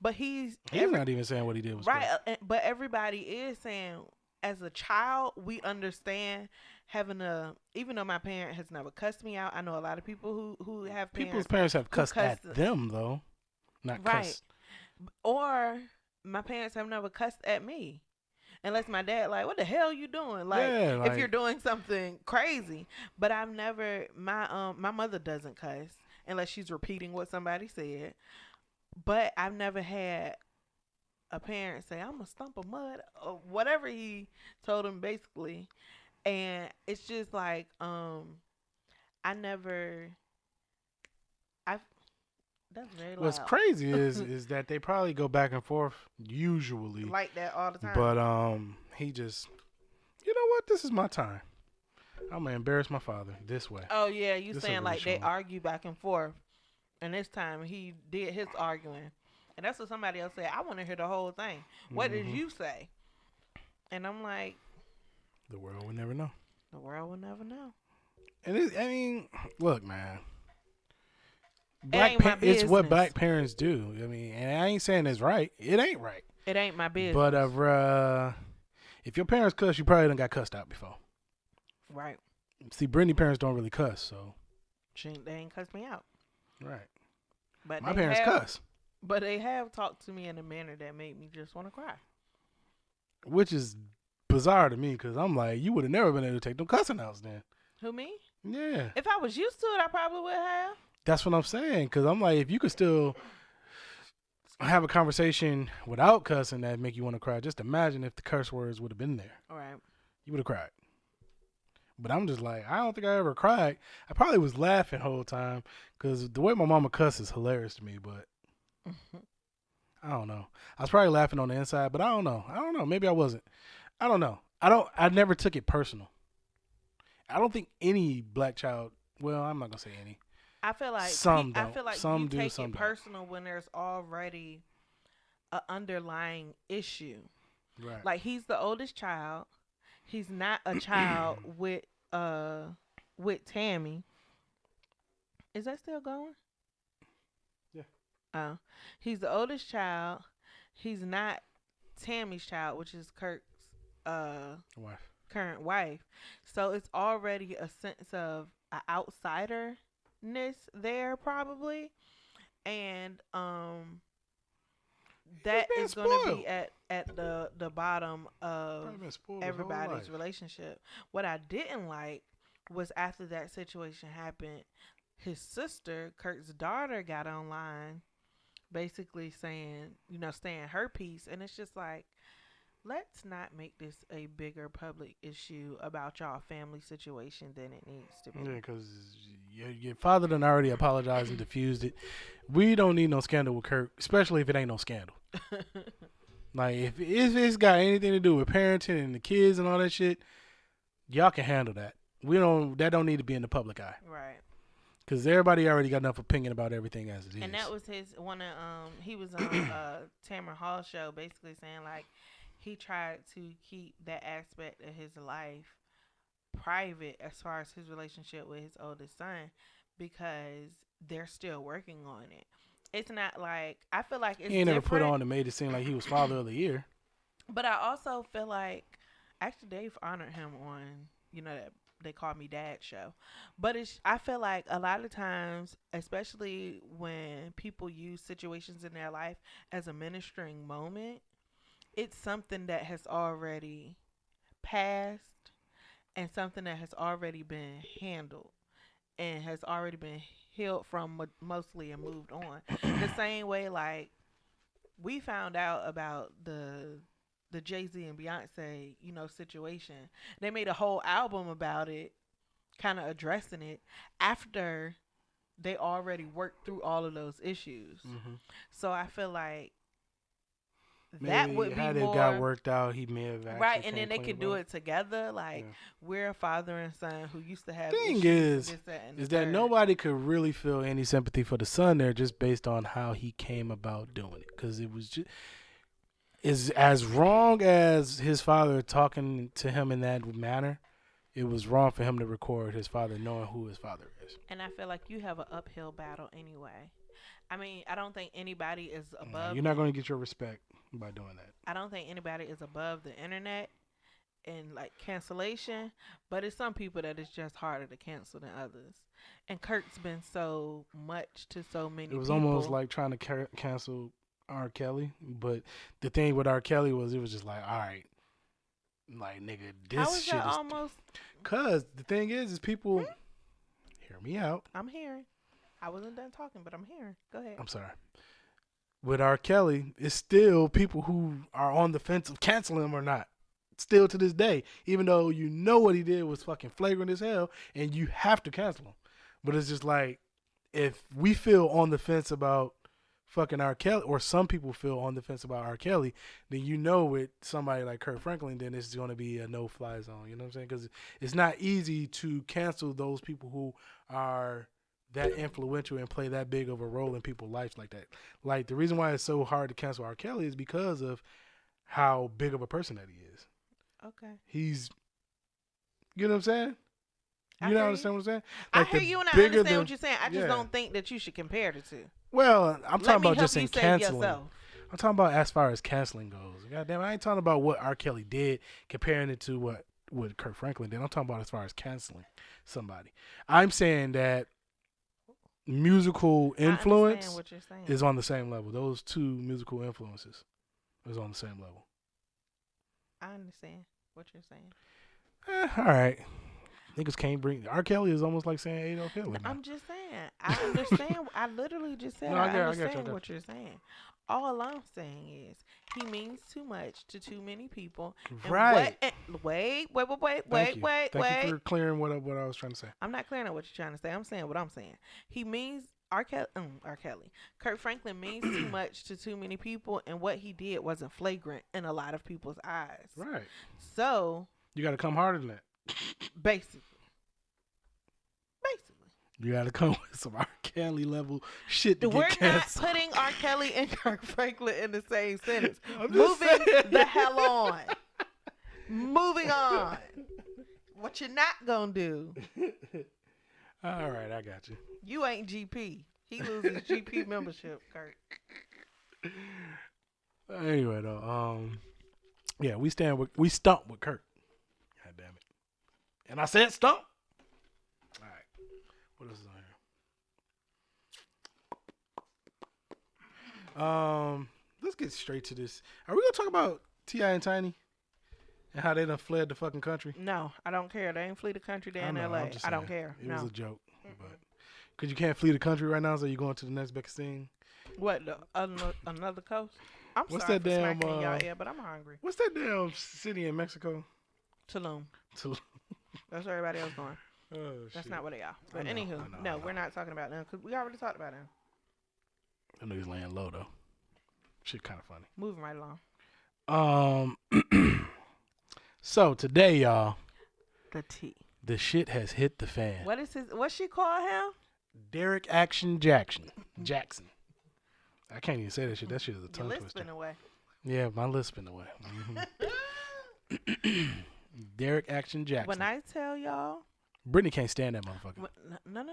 But he's not even saying what he did was right. correct. But everybody is saying, as a child, we understand having even though my parent has never cussed me out. I know a lot of people who have people's parents have cussed at them though, not cussed. Or my parents have never cussed at me. Unless my dad what the hell you doing? If you're doing something crazy. But I've never, my mother doesn't cuss unless she's repeating what somebody said. But I've never had a parent say, I'm going to stump a mud, or whatever he told him basically. And it's just like, that's very loud. What's crazy is that they probably go back and forth usually like that all the time. But he just, you know what? This is my time. I'm gonna embarrass my father this way. Oh yeah, you saying like they argue back and forth, and this time he did his arguing, and that's what somebody else said. I want to hear the whole thing. What did you say? And I'm like, the world will never know. The world will never know. And look, man. It's what black parents do. I mean, and I ain't saying it's right. It ain't right. It ain't my business. But if your parents cuss, you probably done got cussed out before. Right. See, Brittany parents don't really cuss, so they ain't cussed me out. Right. But my parents cuss. But they have talked to me in a manner that made me just want to cry. Which is bizarre to me because I'm like, you would have never been able to take them cussing outs then. Who, me? Yeah. If I was used to it, I probably would have. That's what I'm saying. Because I'm like, if you could still have a conversation without cussing that make you want to cry, just imagine if the curse words would have been there. All right. You would have cried. But I'm just like, I don't think I ever cried. I probably was laughing the whole time because the way my mama cusses is hilarious to me. But I don't know. I was probably laughing on the inside, but I don't know. Maybe I wasn't. I don't know. I never took it personal. I don't think any black child, well, I'm not going to say any. I feel like some don't. I feel like some you do, take some it personal when there's already an underlying issue. Right. Like he's the oldest child. He's not a child with Tammy. Is that still going? Yeah. Oh, he's the oldest child. He's not Tammy's child, which is Kurt's Wife. current wife. So it's already a sense of an outsiderness there, probably, and that being is going to spoiled. be at the bottom of Probably been spoiled his whole everybody's life. relationship. What I didn't like was after that situation happened, his sister, Kurt's daughter, got online basically saying, saying her piece. And it's just like, let's not make this a bigger public issue about y'all family situation than it needs to be. Yeah, because your father done already apologized and diffused it. We don't need no scandal with Kurt, especially if it ain't no scandal. Like, if it's got anything to do with parenting and the kids and all that shit, y'all can handle that. That don't need to be in the public eye. Right. Because everybody already got enough opinion about everything as it is. And that was his one of he was on Tamron Hall show, basically saying like he tried to keep that aspect of his life private as far as his relationship with his oldest son, because they're still working on it. It's not like, I feel like it's he ain't never different, put on and made it seem like he was father of the year. but I also feel like actually they've honored him on that they call me dad show. But I feel like a lot of times, especially when people use situations in their life as a ministering moment, it's something that has already passed and something that has already been handled and has already been healed from mostly and moved on. The same way, like, we found out about the Jay-Z and Beyonce, situation. They made a whole album about it, kind of addressing it after they already worked through all of those issues. Mm-hmm. So I feel like that Maybe would be had more it got worked out, he may have actually right, and came then they clean could do about it together. Like, we're a father and son who used to have Thing issues is, and this, that, and the is that third. nobody could really feel any sympathy for the son there just based on how he came about doing it, because it was just is as wrong as his father talking to him in that manner. It was wrong for him to record his father knowing who his father is. And I feel like you have an uphill battle anyway. I mean, I don't think anybody is above. You're not going to get your respect by doing that. I don't think anybody is above the internet and like cancellation, but it's some people that it's just harder to cancel than others. And Kurt's been so much to so many. It was people. almost like trying to cancel R. Kelly, but the thing with R. Kelly was it was just like, all right, like, nigga, this How is shit that is almost? Cause the thing is people hear me out. I'm hearing. I wasn't done talking, but I'm hearing. Go ahead. I'm sorry. With R. Kelly, it's still people who are on the fence of canceling him or not. Still to this day, even though you know what he did was fucking flagrant as hell, and you have to cancel him. But it's just like, if we feel on the fence about fucking R. Kelly, or some people feel on the fence about R. Kelly, then with somebody like Kurt Franklin, then it's going to be a no-fly zone. You know what I'm saying? Because it's not easy to cancel those people who are that influential and play that big of a role in people's lives like that. Like, the reason why it's so hard to cancel R. Kelly is because of how big of a person that he is. Okay. He's, you know what I'm saying? You know understand what I'm saying? I Like, hear you and I understand what you're saying. I just don't think that you should compare the two. Well, I'm talking about just in canceling. Yourself. I'm talking about as far as canceling goes. Goddamn, I ain't talking about what R. Kelly did, comparing it to what Kurt Franklin did. I'm talking about as far as canceling somebody. I'm saying that musical influence is on the same level. Those two musical influences is on the same level. I understand what you're saying. All right. Niggas can't bring R. Kelly is almost like saying Adolf Hitler. I'm just saying. I understand. I literally just said I understand what you're saying. All I'm saying is he means too much to too many people. Right. Wait. Thank you for clearing what I was trying to say. I'm not clearing up what you're trying to say. I'm saying what I'm saying. He means R. Kelly. Kurt Franklin means too much to too many people, and what he did wasn't flagrant in a lot of people's eyes. Right. So you got to come harder than that. Basically. You got to come with some R. Kelly level shit to We're get canceled. not putting R. Kelly and Kurt Franklin in the same sentence. Moving the hell on. Moving on. What you're not going to do. All right, I got you. You ain't GP. He loses GP membership, Kurt. Anyway, though, yeah, we stump with Kurt. God damn it. And I said stump. All right. What else is on here? Let's get straight to this. Are we gonna talk about T.I. and Tiny and how they done fled the fucking country? No, I don't care. They ain't flee the country. They in LA. I don't care. It no. was a joke, but because you can't flee the country right now, so you're going to the next best thing. What? Another coast? I'm What's sorry that for damn? smacking y'all ear, but I'm hungry. What's that damn city in Mexico? Tulum. That's where everybody else going. Oh, That's shit. not where they are. But I know, anywho, I know. we're not talking about them because we already talked about them. Them niggas laying low though. Shit, kind of funny. Moving right along. So today, y'all, The T. the shit has hit the fan. What she call him? Derrick Jaxon. I can't even say that shit. That shit is a tongue Your twister. lisping away. Yeah, my lisping away. Derrick Jaxon. When I tell y'all, Brittany can't stand that motherfucker. no.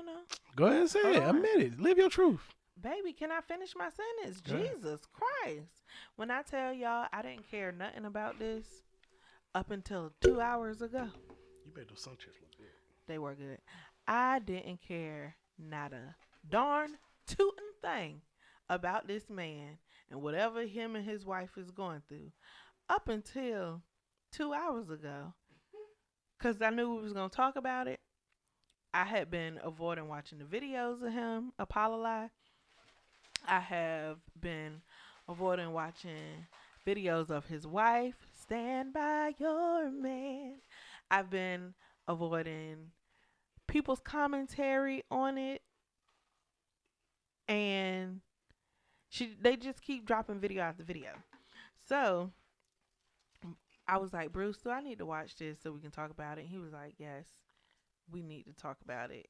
Go ahead and say Hold it. on. Admit it. Live your truth. Baby, can I finish my sentence? Go ahead. Jesus Christ. When I tell y'all I didn't care nothing about this up until 2 hours ago. You made those sun chips look good. They were good. I didn't care not a darn tootin' thing about this man and whatever him and his wife is going through up until 2 hours ago. Because I knew we was going to talk about it. I had been avoiding watching the videos of him apologize. I have been avoiding watching videos of his wife. Stand by your man. I've been avoiding people's commentary on it. And they just keep dropping video after video. So I was like, Bruce, do I need to watch this so we can talk about it? And he was like, yes, we need to talk about it.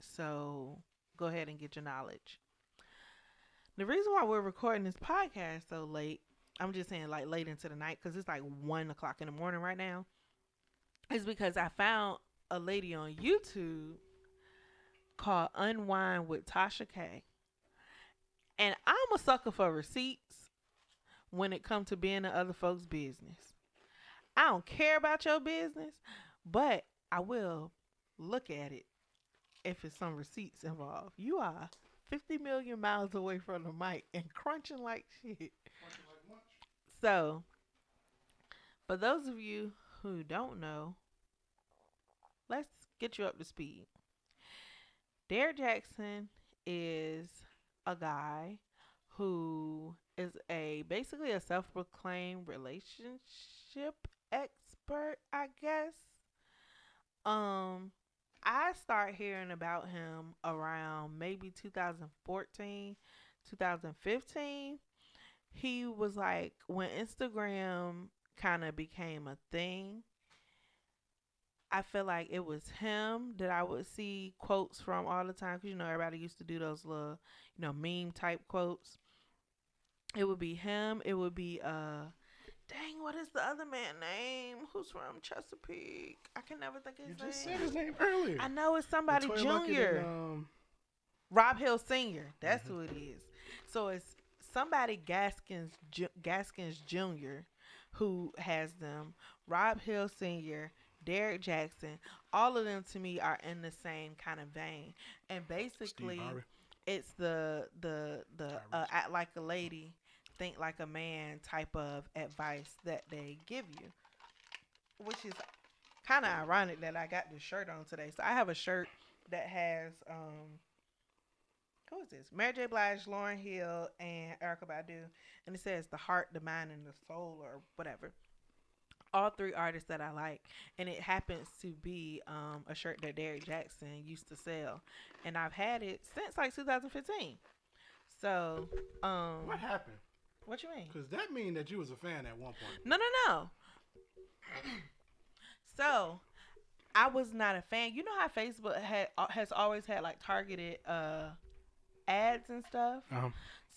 So go ahead and get your knowledge. The reason why we're recording this podcast so late, I'm just saying like late into the night because it's like 1 o'clock in the morning right now, is because I found a lady on YouTube called Unwind with Tasha K. And I'm a sucker for receipts when it comes to being in other folks' business. I don't care about your business, but I will look at it if it's some receipts involved. You are 50 million miles away from the mic and crunching like shit. So, for those of you who don't know, let's get you up to speed. Derrick Jaxon is a guy who is basically a self-proclaimed relationship expert, I guess. I started hearing about him around maybe 2014, 2015. He was like, when Instagram kind of became a thing, I feel like it was him that I would see quotes from all the time. Because, everybody used to do those little, meme type quotes. It would be him. It would be, dang, what is the other man's name? Who's from Chesapeake? I can never think of his name. You just said his name earlier. I know it's somebody Junior. Rob Hill Sr. That's who it is. So it's somebody Gaskins Jr. who has them. Rob Hill Sr., Derrick Jaxon, all of them to me are in the same kind of vein. And basically, it's the act like a lady, think like a man type of advice that they give you, which is kind of ironic that I got this shirt on today. So I have a shirt that has who is this? Mary J. Blige, Lauryn Hill, and Erykah Badu, and it says the heart, the mind, and the soul, or whatever. All three artists that I like, and it happens to be a shirt that Derrick Jaxon used to sell, and I've had it since like 2015. So, what happened? What you mean? Because that mean that you was a fan at one point. No. So, I was not a fan. You know how Facebook has always had like targeted ads and stuff.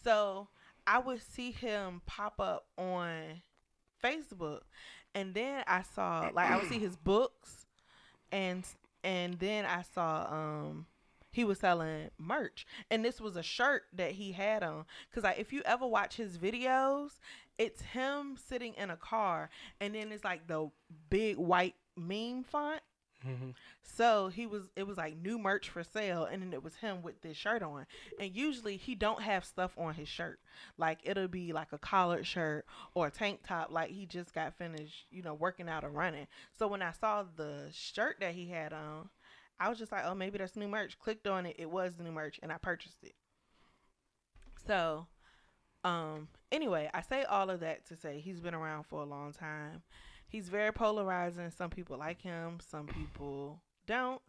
So I would see him pop up on Facebook, and then I saw I would see his books, and then I saw he was selling merch, and this was a shirt that he had on. Cause like if you ever watch his videos, it's him sitting in a car, and then it's like the big white meme font. Mm-hmm. So it was like new merch for sale, and then it was him with this shirt on. And usually he don't have stuff on his shirt. Like it'll be like a collared shirt or a tank top, like he just got finished, working out or running. So when I saw the shirt that he had on, I was just like, oh, maybe that's new merch. Clicked on it, it was new merch, and I purchased it. So, anyway, I say all of that to say he's been around for a long time. He's very polarizing. Some people like him, some people don't.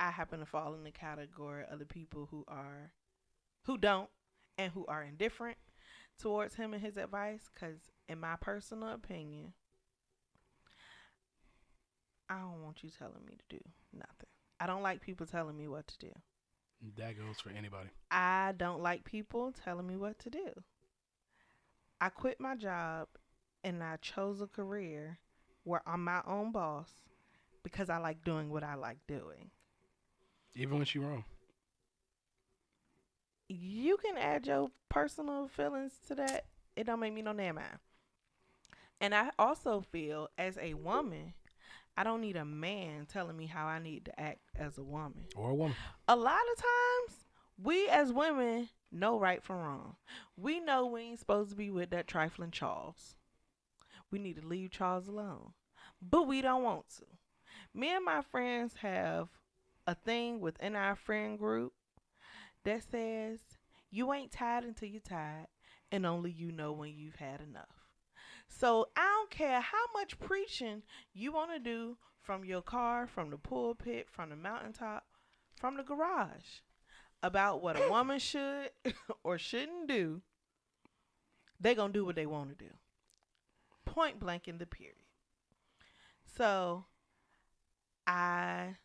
I happen to fall in the category of the people who don't and who are indifferent towards him and his advice, because in my personal opinion, I don't want you telling me to do nothing. I don't like people telling me what to do. That goes for anybody. I don't like people telling me what to do. I quit my job and I chose a career where I'm my own boss because I like doing what I like doing. Even when she's wrong. You can add your personal feelings to that. It don't make me no damn mind. And I also feel as a woman, I don't need a man telling me how I need to act as a woman. Or a woman. A lot of times, we as women know right from wrong. We know we ain't supposed to be with that trifling Charles. We need to leave Charles alone. But we don't want to. Me and my friends have a thing within our friend group that says, you ain't tired until you're tired, and only you know when you've had enough. So I don't care how much preaching you want to do from your car, from the pulpit, from the mountaintop, from the garage about what a woman should or shouldn't do. They gonna do what they want to do. Point blank in the period. So I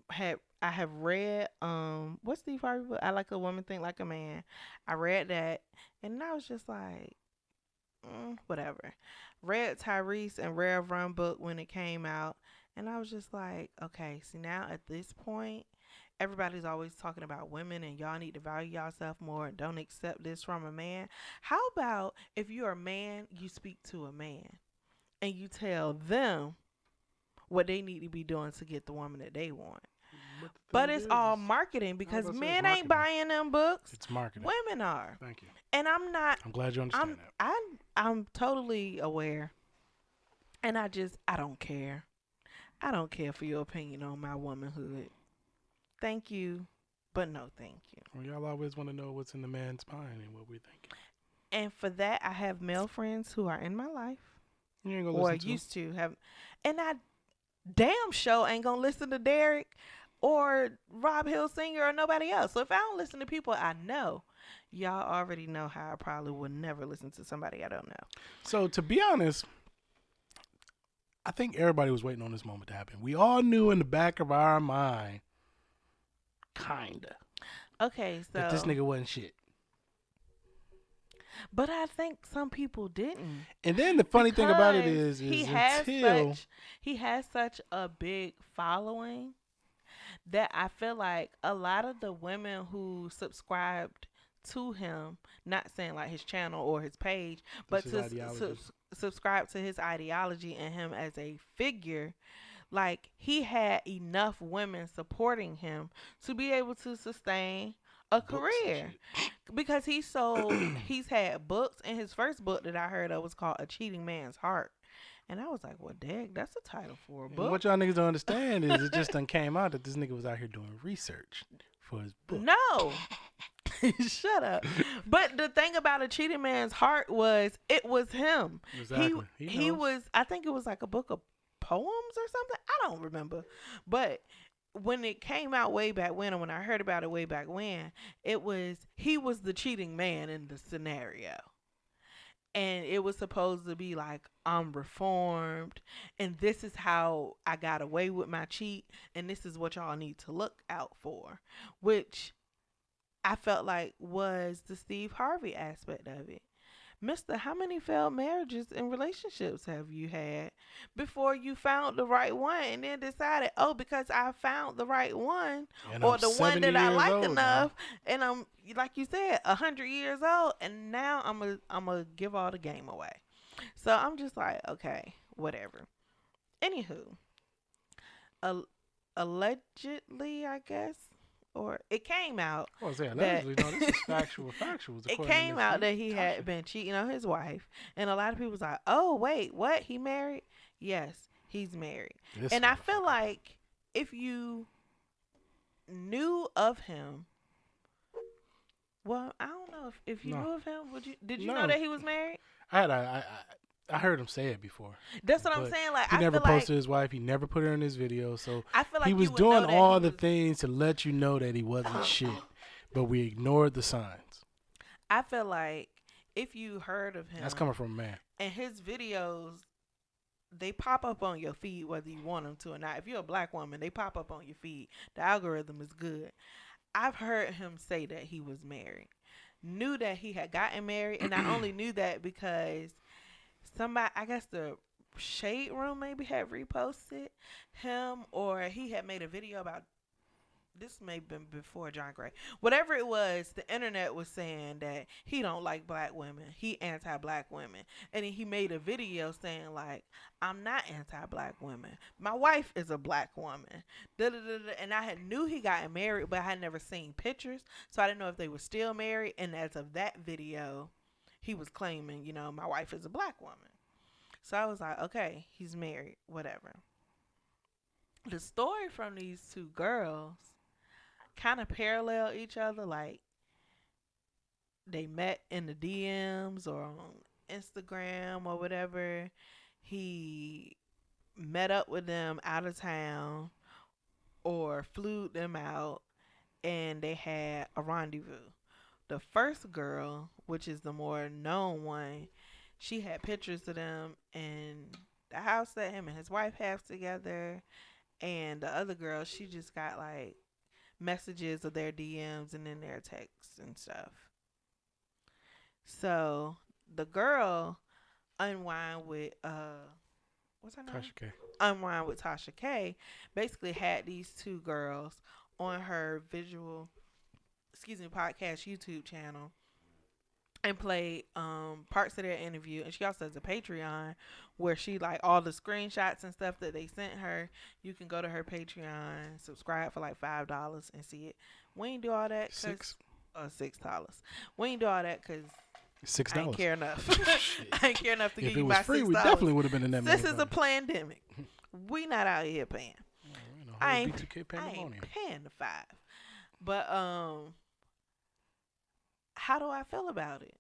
have read what's Steve Harvey book? I Like a Woman Think Like a Man. I read that and I was just like, whatever. Read Tyrese and Rev Run book when it came out, and I was just like, okay, see now at this point, everybody's always talking about women and y'all need to value yourself more and don't accept this from a man. How about if you're a man, you speak to a man and you tell them what they need to be doing to get the woman that they want. But it's all marketing because men ain't buying them books. It's marketing. Women are. Thank you. And I'm not. I'm glad you understand that. I'm totally aware. And I don't care. I don't care for your opinion on my womanhood. Thank you, but no thank you. Well, y'all always want to know what's in the man's mind and what we're thinking. And for that, I have male friends who are in my life. You ain't gonna or listen to used to have. And I damn sure ain't going to listen to Derrick or Rob Hill Sr. or nobody else. So if I don't listen to people I know, y'all already know how I probably would never listen to somebody I don't know. So to be honest, I think everybody was waiting on this moment to happen. We all knew in the back of our mind, kinda. Okay, so that this nigga wasn't shit. But I think some people didn't. And then the funny thing about it is he has such a big following that I feel like a lot of the women who subscribed to him, not saying like his channel or his page, but to subscribe to his ideology and him as a figure, like he had enough women supporting him to be able to sustain a career, because he's had books, and his first book that I heard of was called A Cheating Man's Heart. And I was like, well, dang, that's a title for a book. And what y'all niggas don't understand is it just done came out that this nigga was out here doing research for his book. No. Shut up. But the thing about A Cheating Man's Heart was it was him. Exactly. He was, I think it was like a book of poems or something. I don't remember. But when it came out way back when, and when I heard about it way back when, he was the cheating man in the scenario. And it was supposed to be like, I'm reformed, and this is how I got away with my cheat, and this is what y'all need to look out for, which I felt like was the Steve Harvey aspect of it. Mister, how many failed marriages and relationships have you had before you found the right one and then decided, oh, because I found the right one And or I'm the one 70 that I years like old enough, now. and I'm, like you said, 100 years old, and now I'm gonna give all the game away. So I'm just like, okay, whatever. Anywho, al- allegedly, I guess, or it came out I was saying, that allegedly, no, this is factual. Factuals, it according to came Miss out that he Tasha. had been cheating on his wife, and a lot of people was like, "Oh, wait, what? He married?" Yes, he's married. This And I feel motherfucker. like if you knew of him, well, I don't know if you No, knew of him, would you? Did you know no. that he was married? I had I heard him say it before, That's what I'm but saying. Like, he never posted his wife. He never put her in his video. So I feel he like was you would know doing that he all the was. things to let you know that he wasn't shit, but we ignored the signs. I feel like if you heard of That's him coming from a man. and his videos, they pop up on your feed whether you want them to or not. If you're a black woman, they pop up on your feed. The algorithm is good. I've heard him say that he was married. Knew that he had gotten married, and I only knew that because somebody, I guess the Shade Room maybe had reposted him, or he had made a video about this. May have been before John Gray. Whatever it was, the internet was saying that he don't like black women. He anti-black women. And then he made a video saying like, I'm not anti-black women. My wife is a black woman. Da-da-da-da. And I had knew he got married, but I had never seen pictures. So I didn't know if they were still married. And as of that video, he was claiming, my wife is a black woman. So I was like, okay, he's married, whatever. The story from these two girls kind of parallel each other. Like they met in the DMs or on Instagram or whatever. He met up with them out of town or flew them out, and they had a rendezvous. The first girl, which is the more known one, she had pictures of them in the house that him and his wife have together. And the other girl, she just got like messages of their DMs and then their texts and stuff. So the girl unwind with what's her name? Tasha K. Unwind with Tasha K basically had these two girls on her podcast YouTube channel and played parts of their interview. And she also has a Patreon where she like all the screenshots and stuff that they sent her. You can go to her Patreon, subscribe for like $5 and see it. We ain't do all that because $6. We ain't do all that because $6. I ain't care enough. I ain't care enough to If give it you was my free, $6. we definitely would have been in that. This is a pandemic. We not out here paying. I ain't paying the $5. But how do I feel about it?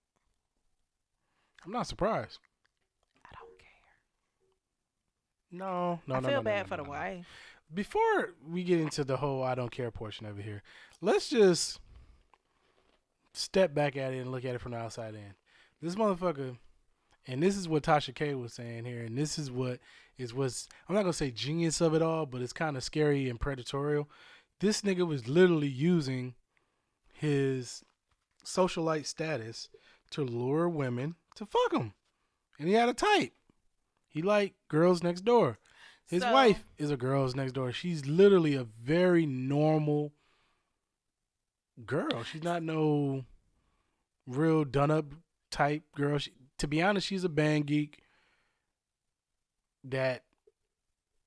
I'm not surprised. I don't care. No. I feel bad for the wife. Before we get into the whole I don't care portion of it here, let's just step back at it and look at it from the outside in. This motherfucker, and this is what Tasha K was saying here, and this is what's I'm not gonna say genius of it all, but it's kind of scary and predatorial. This nigga was literally using his socialite status to lure women to fuck him, and he had a type. He liked girls next door. His wife is a girls next door. She's literally a very normal girl. She's not no real done up type girl. To be honest, she's a band geek that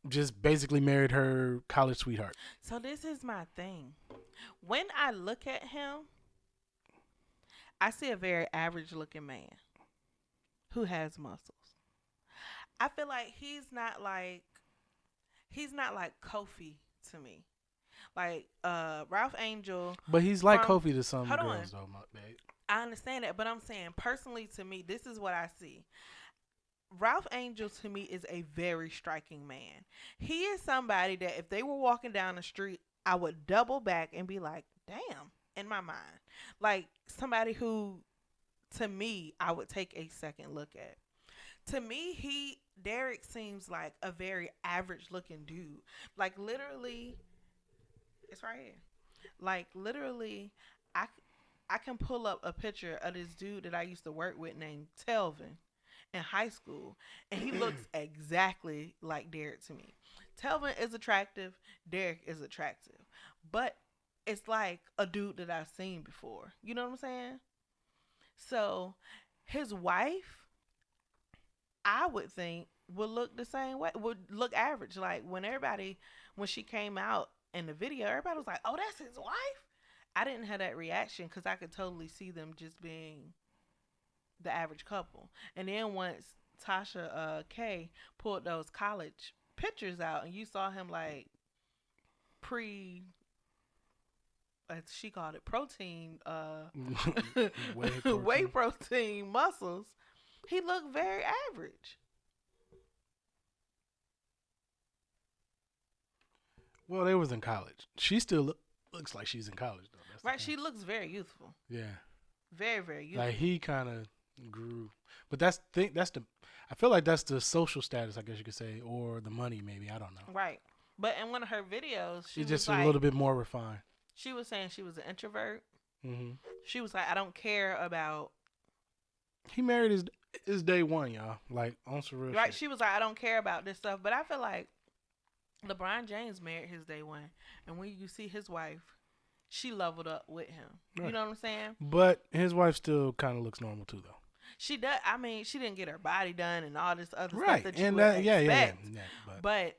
just basically married her college sweetheart. So this is my thing. When I look at him, I see a very average looking man who has muscles. I feel like he's not like Kofi to me. Like Ralph Angel. But he's like Kofi to some hold girls on. though, my babe. I understand that, but I'm saying personally to me, this is what I see. Ralph Angel to me is a very striking man. He is somebody that if they were walking down the street, I would double back and be like, damn, in my mind. Like somebody who, to me, I would take a second look at. To me, Derrick seems like a very average looking dude. Like literally, it's right here. Like literally, I can pull up a picture of this dude that I used to work with named Telvin in high school, and he looks exactly like Derrick to me. Telvin is attractive, Derrick is attractive, but it's like a dude that I've seen before. You know what I'm saying? So his wife, I would think, would look the same way, would look average. Like when she came out in the video, everybody was like, "Oh, that's his wife." I didn't have that reaction because I could totally see them just being the average couple. And then once Tasha K pulled those college pictures out, and you saw him like pre, as she called it, protein, whey protein muscles, he looked very average. Well, they was in college. She still looks like she's in college though. That's Right? She looks very youthful. Yeah. Very, very youthful. Like he kind of grew, but that's the. I feel like that's the social status, I guess you could say, or the money, maybe. I don't know. Right. But in one of her videos, she She's was just like, a little bit more refined. She was saying she was an introvert. Mm-hmm. She was like, I don't care about. He married his day one, y'all. Like on some real Right. shit. She was like, I don't care about this stuff. But I feel like LeBron James married his day one, and when you see his wife, she leveled up with him. Right. You know what I'm saying? But his wife still kind of looks normal too, though. She does. I mean, she didn't get her body done and all this other Right. stuff that you And would expect. yeah. But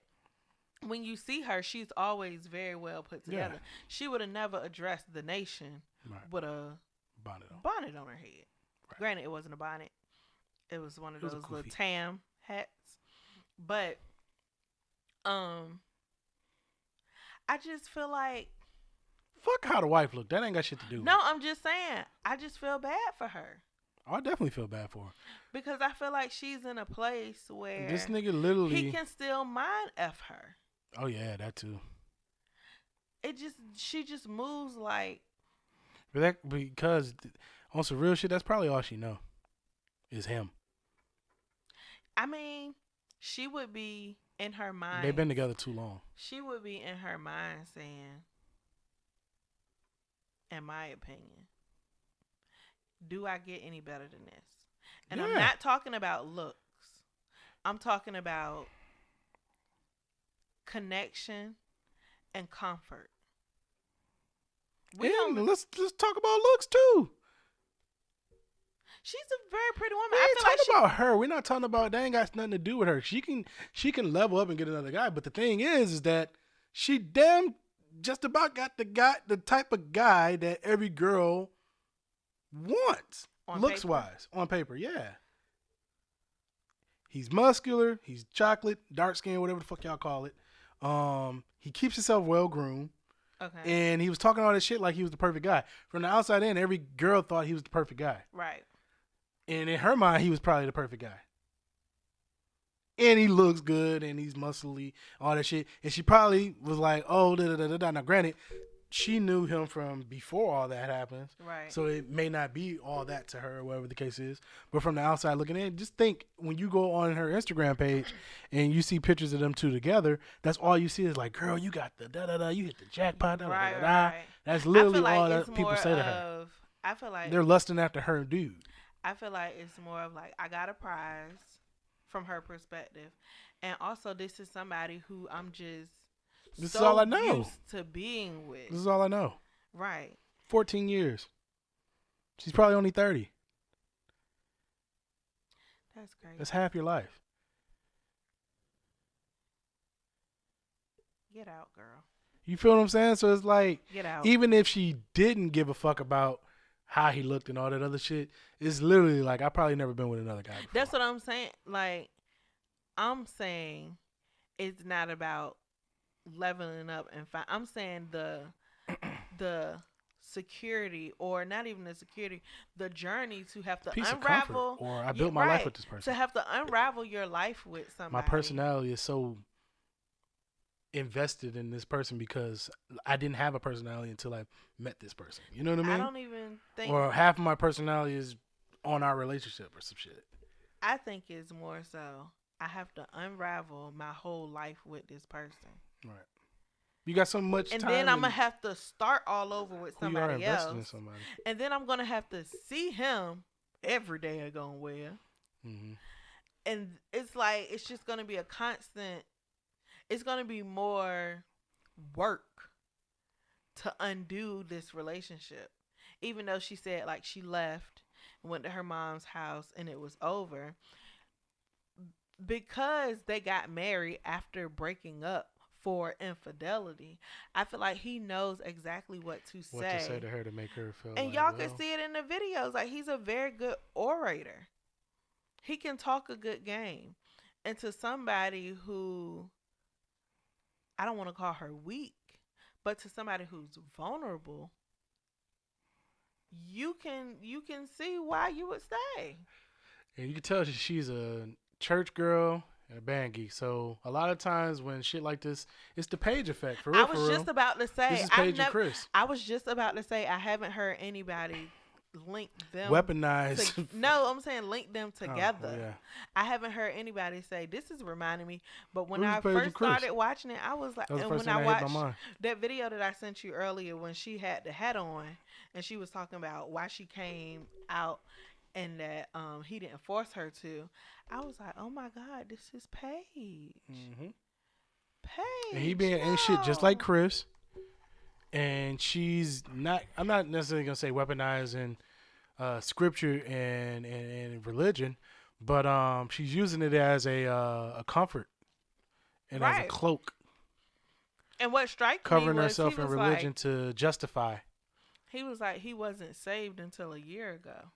when you see her, she's always very well put together. Yeah. She would have never addressed the nation with a bonnet on her head. Right. Granted, it wasn't a bonnet. It was one of those little tam hats. But I just feel like, fuck how the wife looked. That ain't got shit to do with it. No, I'm just saying. I just feel bad for her. I definitely feel bad for her. Because I feel like she's in a place where this nigga literally, he can still mind F her. Oh yeah, that too. She just moves like. Because on some real shit, that's probably all she know. Is him. I mean, she would be in her mind. They've been together too long. She would be in her mind saying, in my opinion, do I get any better than this? And I'm not talking about looks. I'm talking about connection and comfort. Let's talk about looks too. She's a very pretty woman. We ain't talking about her. We're not talking about. That ain't got nothing to do with her. She can level up and get another guy. But the thing is that she damn just about got the type of guy that every girl wants, looks wise, on paper. Yeah. He's muscular. He's chocolate, dark skin, whatever the fuck y'all call it. He keeps himself well groomed. Okay. And he was talking all this shit like he was the perfect guy. From the outside in, every girl thought he was the perfect guy. Right. And in her mind, he was probably the perfect guy. And he looks good, and he's muscly, all that shit. And she probably was like, oh, da-da-da-da-da. Now, granted, she knew him from before all that happens. Right. So it may not be all that to her, whatever the case is. But from the outside looking in, just think, when you go on her Instagram page and you see pictures of them two together, that's all you see is like, girl, you got the da-da-da, you hit the jackpot, da-da-da-da. Right. That's literally all that people say to her. I feel like they're lusting after her dude. I feel like it's more of like, I got a prize from her perspective. And also, this is somebody who I'm just this is all I know. Used to being with. This is all I know. Right. 14 years. She's probably only 30. That's crazy. That's half your life. Get out, girl. You feel what I'm saying? So it's like, get out. Even if she didn't give a fuck about how he looked and all that other shit, it's literally like, I probably never been with another guy before. That's what I'm saying. Like, I'm saying it's not about leveling up and I'm saying the security, or not even the security, the journey to have to unravel. Or I built my life with this person. To have to unravel your life with somebody. My personality is so invested in this person because I didn't have a personality until I met this person. You know what I mean? I don't even think. Or half of my personality is on our relationship or some shit. I think it's more so I have to unravel my whole life with this person. Right. You got so much and time. then I'm gonna have to start all over with who you are somebody invested in else. somebody. And then I'm gonna have to see him every day I'm gonna wear. Mm-hmm. And it's like it's just gonna be a constant. It's gonna be more work to undo this relationship. Even though she said like she left and went to her mom's house and it was over, because they got married after breaking up for infidelity. I feel like he knows exactly what to say. What to say to her to make her feel. And like, y'all can see it in the videos. Like he's a very good orator. He can talk a good game. And to somebody who, I don't want to call her weak, but to somebody who's vulnerable, you can see why you would stay. And you can tell she's a church girl and a band geek. So a lot of times when shit like this, it's the Paige effect. For real, I was just about to say. This is Paige and Chris. I was just about to say I haven't heard anybody link them. Weaponized. No, I'm saying link them together. Oh, yeah. I haven't heard anybody say this is reminding me. But when Who's I Paige first and Chris? started watching it, I was like, That was the and first when thing I that hit my watched mind. that video that I sent you earlier when she had the hat on and she was talking about why she came out and that he didn't force her to, I was like, oh my God, this is Paige. Mm-hmm. Paige. And he being ain't shit just like Chris. And she's not, I'm not necessarily going to say weaponizing scripture and religion, but she's using it as a comfort and as a cloak. And what strikes me covering was herself in religion like, to justify. He was like, he wasn't saved until a year ago.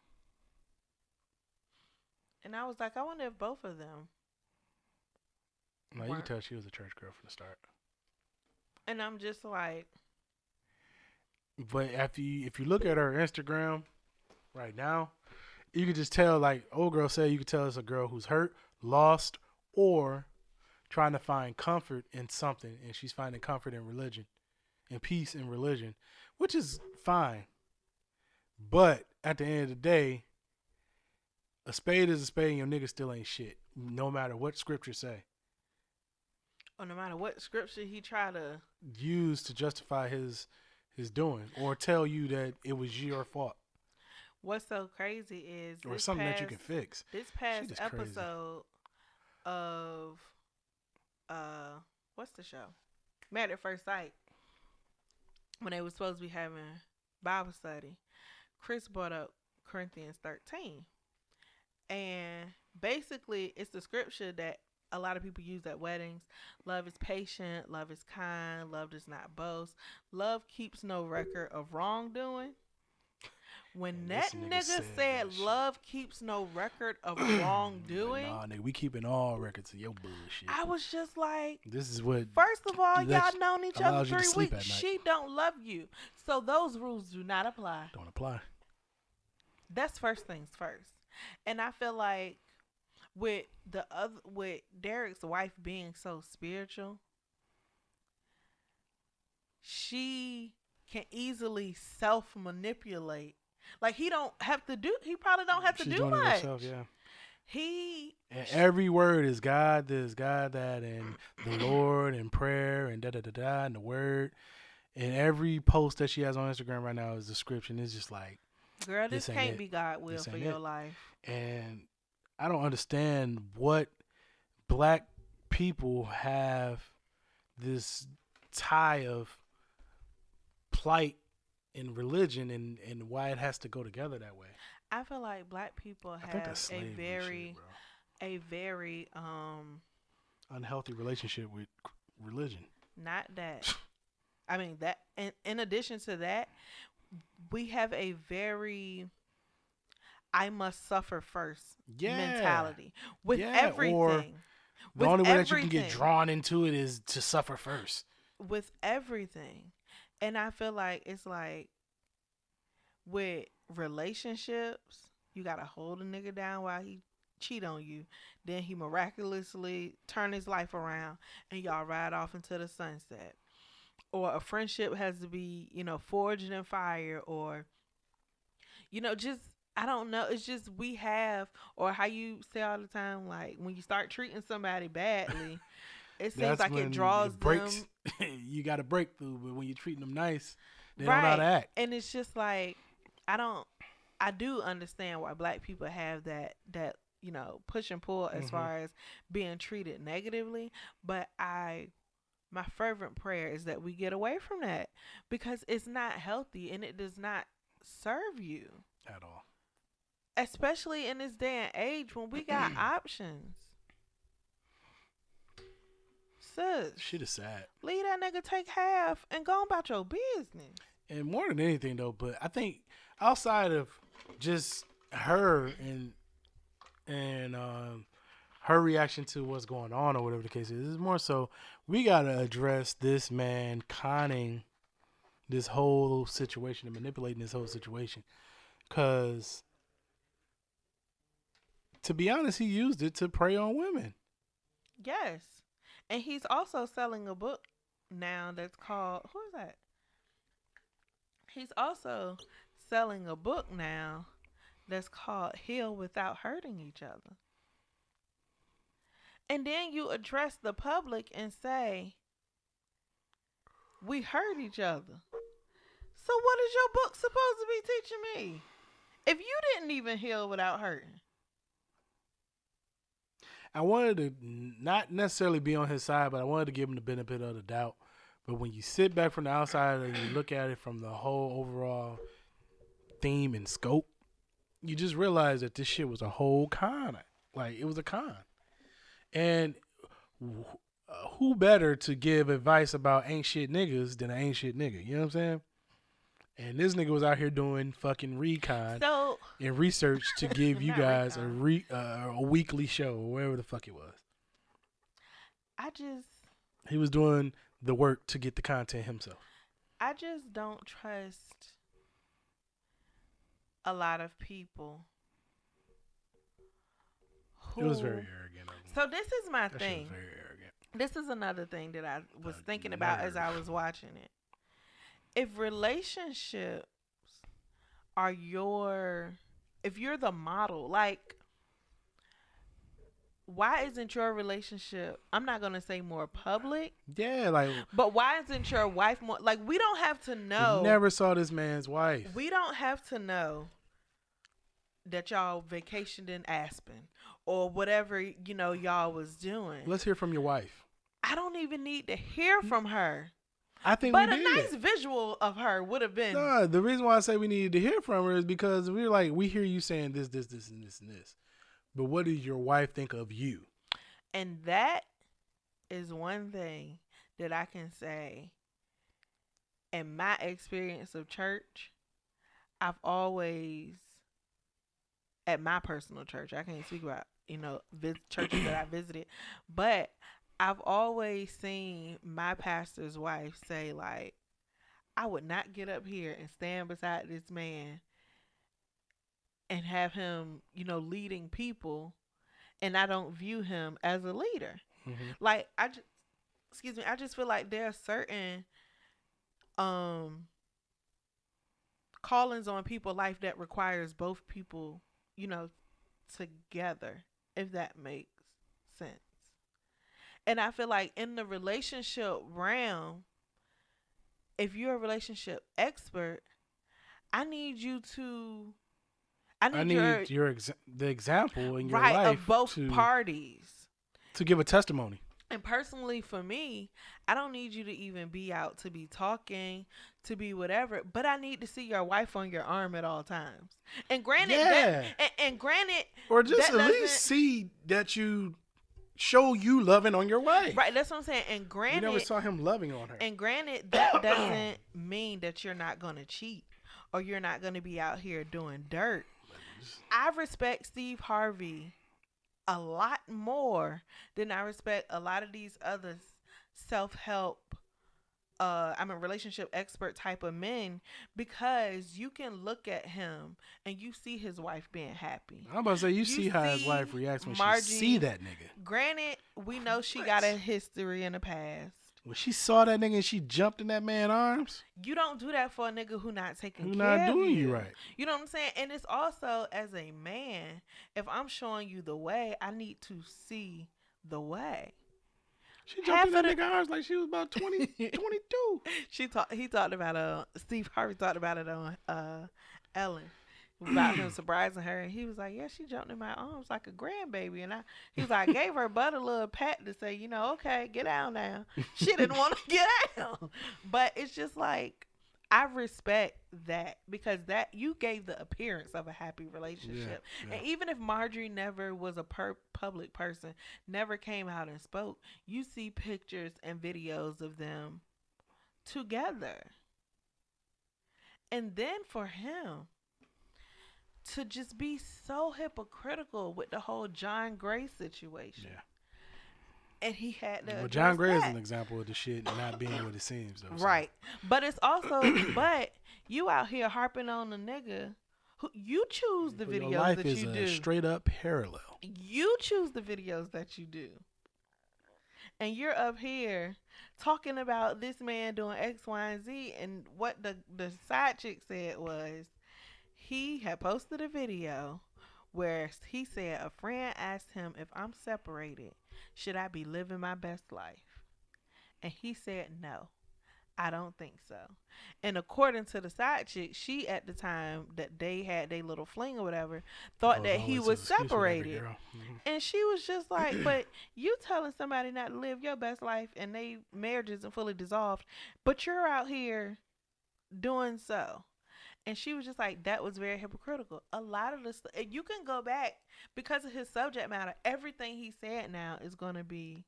And I was like, I wonder if both of them. No, you can tell she was a church girl from the start. And I'm just like. But if you look at her Instagram right now, you can just tell, like old girl said, you can tell it's a girl who's hurt, lost, or trying to find comfort in something. And she's finding comfort in religion and peace in religion, which is fine. But at the end of the day, a spade is a spade and your nigga still ain't shit, no matter what scripture say. Or no matter what scripture he try to use to justify his doing or tell you that it was your fault. What's so crazy is or something that you can fix. This past episode of what's the show? Married at First Sight. When they were supposed to be having Bible study, Chris brought up Corinthians 13. And basically it's the scripture that a lot of people use at weddings. Love is patient, love is kind, love does not boast, love keeps no record of wrongdoing. When that nigga said love keeps no record of wrongdoing, nah, nigga, we keeping all records of your bullshit. I was just like, this is what. First of all, y'all known each other 3 weeks. She don't love you, so those rules do not apply. Don't apply. That's first things first. And I feel like with Derrick's wife being so spiritual, she can easily self-manipulate. Like he probably don't have to do much. Herself, yeah. And every word is God this, God that, and the Lord, and prayer, and da-da-da-da, and the word. And every post that she has on Instagram right now is description. It's just like, girl, this can't be God will for your life. And I don't understand what black people have this tie of plight in religion and why it has to go together that way. I feel like black people have a very unhealthy relationship with religion. Not that. I mean that in addition to that, we have a very I must suffer first mentality with everything. Or the only way that you can get drawn into it is to suffer first. With everything. And I feel like it's like with relationships, you gotta hold a nigga down while he cheat on you. Then he miraculously turn his life around and y'all ride off into the sunset. Or a friendship has to be, forged in fire, or just I don't know. It's just we have, or how you say all the time, like when you start treating somebody badly, It seems That's like when it draws it breaks. them. You got to break through, but when you're treating them nice, they Right. don't know how to act. And it's just like I do understand why black people have that push and pull as far as being treated negatively, but my fervent prayer is that we get away from that because it's not healthy and it does not serve you At all. especially in this day and age when we got options. Sis, Shit is sad. leave that nigga take half and go about your business. And more than anything, though, but I think outside of just her and her reaction to what's going on or whatever the case is, it's more so we gotta address this man conning this whole situation and manipulating this whole situation. Cause to be honest, he used it to prey on women. Yes. And he's also selling a book now that's called, who is that? He's also selling a book now that's called Heal Without Hurting Each Other. And then you address the public and say, we hurt each other. So what is your book supposed to be teaching me? If you didn't even heal without hurting. I wanted to not necessarily be on his side, but I wanted to give him the benefit of the doubt. But when you sit back from the outside and you look at it from the whole overall theme and scope, you just realize that this shit was a whole con. Like, it was a con. And who better to give advice about ain't shit niggas than an ain't shit nigga? You know what I'm saying? And this nigga was out here doing fucking recon and research to give you guys a weekly show or whatever the fuck it was. He was doing the work to get the content himself. I just don't trust a lot of people. It was very arrogant of him. So this is my That thing. shit was very arrogant. This is another thing that I was thinking about as I was watching it. If relationships are if you're the model, like, why isn't your relationship, I'm not going to say more public. Yeah, like. But why isn't your wife more, like, we don't have to know. We never saw this man's wife. We don't have to know that y'all vacationed in Aspen or whatever, y'all was doing. Let's hear from your wife. I don't even need to hear from her. I think but we a did. nice visual of her would have been. No, the reason why I say we needed to hear from her is because we were like, we hear you saying this, and this, and this. But what does your wife think of you? And that is one thing that I can say. In my experience of church, I've always, at my personal church, I can't speak about, churches that I visited, but I've always seen my pastor's wife say, like, I would not get up here and stand beside this man and have him, leading people, and I don't view him as a leader. Mm-hmm. Like, I just feel like there are certain callings on people's life that requires both people, together, if that makes sense. And I feel like in the relationship realm, if you're a relationship expert, I need you to. I need the example in your life of both parties to give a testimony. And personally, for me, I don't need you to even be out to be talking, to be whatever. But I need to see your wife on your arm at all times. And granted, or just at least see that you. Show you loving on your wife. Right, that's what I'm saying. And granted, you never saw him loving on her. And granted, that doesn't mean that you're not going to cheat or you're not going to be out here doing dirt. I respect Steve Harvey a lot more than I respect a lot of these other self-help, relationship expert type of men, because you can look at him and you see his wife being happy. I'm about to say, you see how his wife reacts when she see that nigga. Granted, we know she got a history in the past. When she saw that nigga and she jumped in that man's arms. You don't do that for a nigga who not taking care of you. Who not doing you right. You know what I'm saying? And it's also, as a man, if I'm showing you the way, I need to see the way. She jumped in that nigga arms like she was about 20, 22. He talked about Steve Harvey talked about it on Ellen about him surprising her, and he was like, yeah, she jumped in my arms like a grandbaby, and he was like, I gave her but a little pat to say, okay, get down now. She didn't want to get down, but it's just like, I respect that, because that you gave the appearance of a happy relationship. Yeah. And even if Marjorie never was a public person, never came out and spoke, you see pictures and videos of them together. And then for him to just be so hypocritical with the whole John Gray situation. Yeah. And he had to. Well, John Gray is an example of the shit not being what it seems, though. Right. But it's also, but you out here harping on the nigga who you choose the videos your life that is you a do. Straight up parallel. You choose the videos that you do. And you're up here talking about this man doing X, Y, and Z. And what the side chick said was, he had posted a video where he said a friend asked him, if I'm separated, should I be living my best life? And he said, no, I don't think so. And according to the side chick, she at the time that they had their little fling or whatever, thought that he was separated. And she was just like, but you telling somebody not to live your best life and they marriage isn't fully dissolved, but you're out here doing so. And she was just like, that was very hypocritical. A lot of this, you can go back because of his subject matter. Everything he said now is going to be,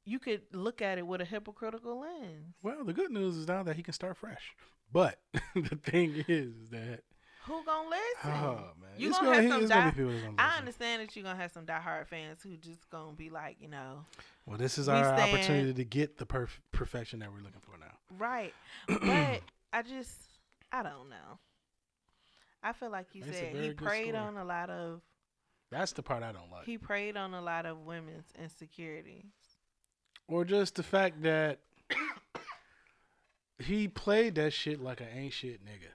you could look at it with a hypocritical lens. Well, the good news is now that he can start fresh. But the thing is that, who gonna listen? Oh man, you gonna have some. I understand that you're gonna have some diehard fans who just gonna be like, well, this is our opportunity to get the perfection that we're looking for now. Right, but I don't know. I feel like he said he preyed on a lot of. That's the part I don't like. He preyed on a lot of women's insecurities. Or just the fact that he played that shit like an ain't shit nigga.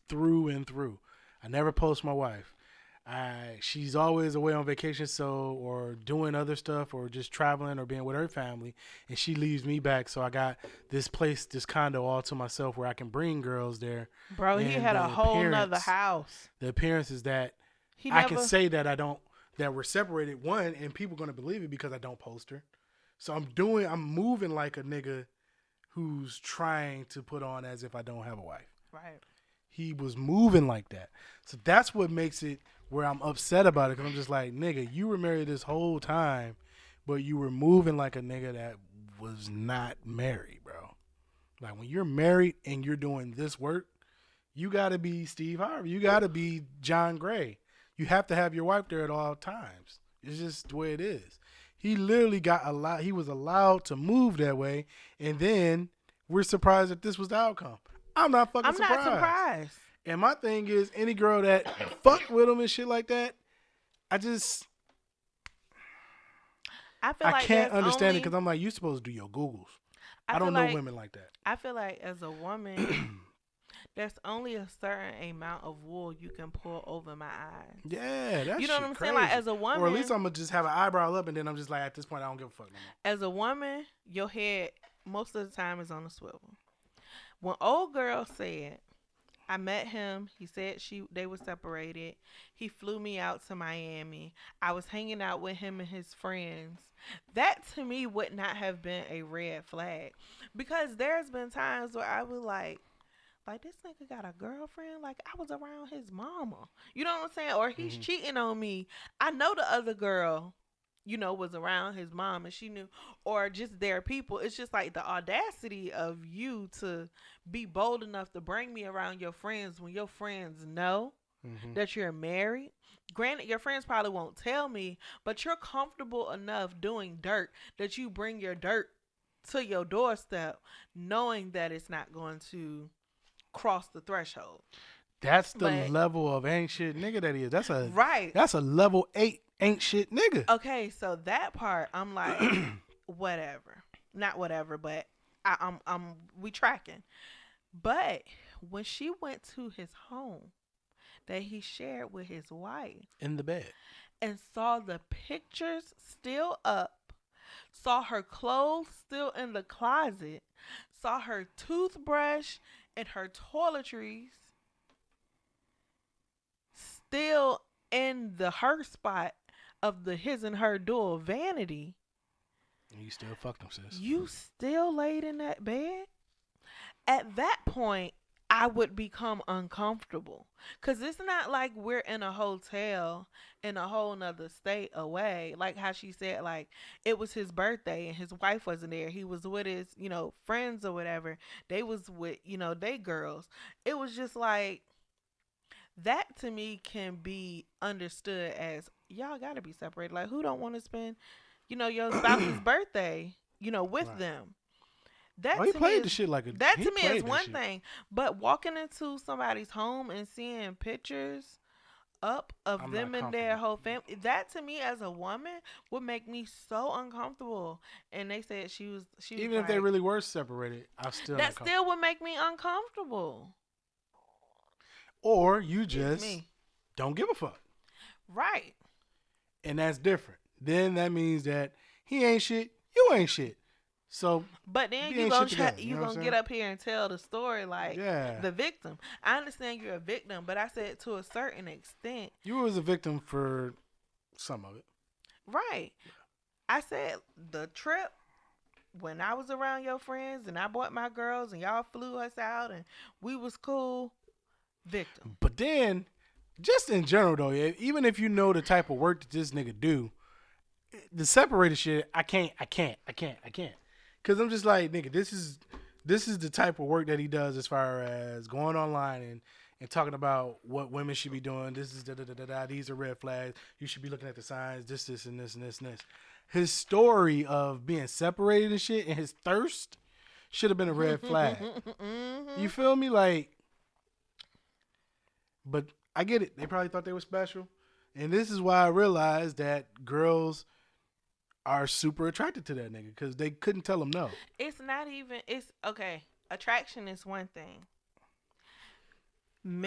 Through and through. I never post my wife. She's always away on vacation, or doing other stuff, or just traveling, or being with her family, and she leaves me back. So I got this place, this condo, all to myself, where I can bring girls there. Bro, he had a whole nother house. The appearance is that I can say that that we're separated. One, and people gonna believe it because I don't post her. So I'm moving like a nigga who's trying to put on as if I don't have a wife. Right. He was moving like that. So that's what makes it where I'm upset about it. Because I'm just like, nigga, you were married this whole time, but you were moving like a nigga that was not married, bro. Like, when you're married and you're doing this work, you got to be Steve Harvey. You got to be John Gray. You have to have your wife there at all times. It's just the way it is. He literally he was allowed to move that way, and then we're surprised that this was the outcome. I'm not surprised. And my thing is, any girl that fucked with him and shit like that, I can't understand it, because I'm like, you supposed to do your Googles. I don't know women like that. I feel like as a woman, there's only a certain amount of wool you can pull over my eyes. Yeah, that's you know what I'm crazy. saying? Like, as a woman, or at least I'm gonna just have an eyebrow up, and then I'm just like, at this point, I don't give a fuck no more. As a woman, your head most of the time is on a swivel. When old girl said, I met him, he said they were separated. He flew me out to Miami. I was hanging out with him and his friends. That to me would not have been a red flag, because there's been times where I was like, this nigga got a girlfriend? Like, I was around his mama. You know what I'm saying? Or he's cheating on me. I know the other girl, was around his mom and she knew, or just their people. It's just like the audacity of you to be bold enough to bring me around your friends when your friends know that you're married. Granted, your friends probably won't tell me, but you're comfortable enough doing dirt that you bring your dirt to your doorstep knowing that it's not going to cross the threshold. That's the level of ain't shit nigga that he is. That's a level 8 ain't shit nigga. Okay, so that part I'm like, whatever. Not whatever, but we tracking. But when she went to his home that he shared with his wife in the bed and saw the pictures still up saw her clothes still in the closet, saw her toothbrush and her toiletries still in the her spot of the his and her dual vanity. And you still fucked them, sis. You still laid in that bed? At that point, I would become uncomfortable. Because it's not like we're in a hotel in a whole nother state away. Like how she said, like, it was his birthday and his wife wasn't there. He was with his, friends or whatever. They was with, they girls. It was just like, that to me can be understood as, y'all got to be separated. Like, who don't want to spend, your spouse's birthday, with Right. them? That He to played me the is, shit like a. that he to me played is that one shit. thing, but walking into somebody's home and seeing pictures up of I'm them not and their comfortable. whole family, that to me as a woman would make me so uncomfortable. And they said she was Even if they like, really were separated, I'm still that not comfortable. still would make me uncomfortable. Or you It's just me, don't give a fuck, right? and that's different. Then that means that he ain't shit, you ain't shit. So But then we you ain't gonna shit together. you know what gonna I'm get saying? up here and tell the story like Yeah. the victim. I understand you're a victim, but I said to a certain extent, You was a victim for some of it. right? I said the trip when I was around your friends and I bought my girls and y'all flew us out and we was cool. Victim. But then, just in general though, even if you know the type of work that this nigga do, the separated shit, I can't. Cause I'm just like, nigga, this is the type of work that he does as far as going online and talking about what women should be doing. This is da. These are red flags. You should be looking at the signs. This, and this, and this, and this. His story of being separated and shit and his thirst should have been a red flag. You feel me? Like, but I get it. They probably thought they were special. And this is why I realized that girls are super attracted to that nigga because they couldn't tell him no. It's not even. It's okay. Attraction is one thing.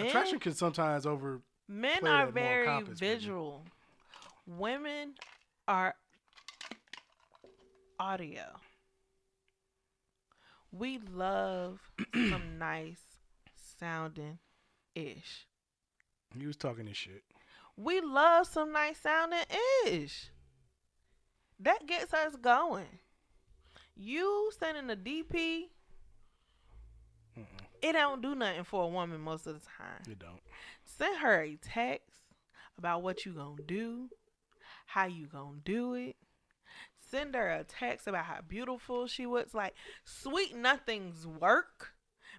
Attraction can sometimes over. Men play are that moral very compass, baby. visual. Women are audio. We love some nice sounding ish. He was talking this shit. We love some nice sounding ish. That gets us going. You sending a DP, it don't do nothing for a woman most of the time. You don't. Send her a text about what you gonna do, how you gonna do it. Send her a text about how beautiful she was. Like, sweet nothings work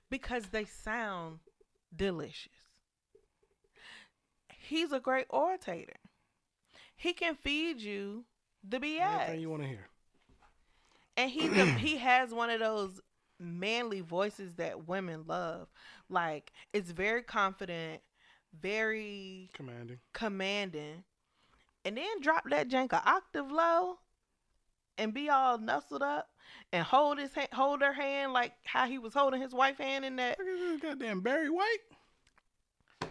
because they sound delicious. He's a great orator. He can feed you the BS. Everything you want to hear. And he has one of those manly voices that women love. Like, it's very confident, very commanding. And then drop that jank a octave low and be all nestled up and hold her hand like how he was holding his wife's hand in that. Look at this goddamn Barry White.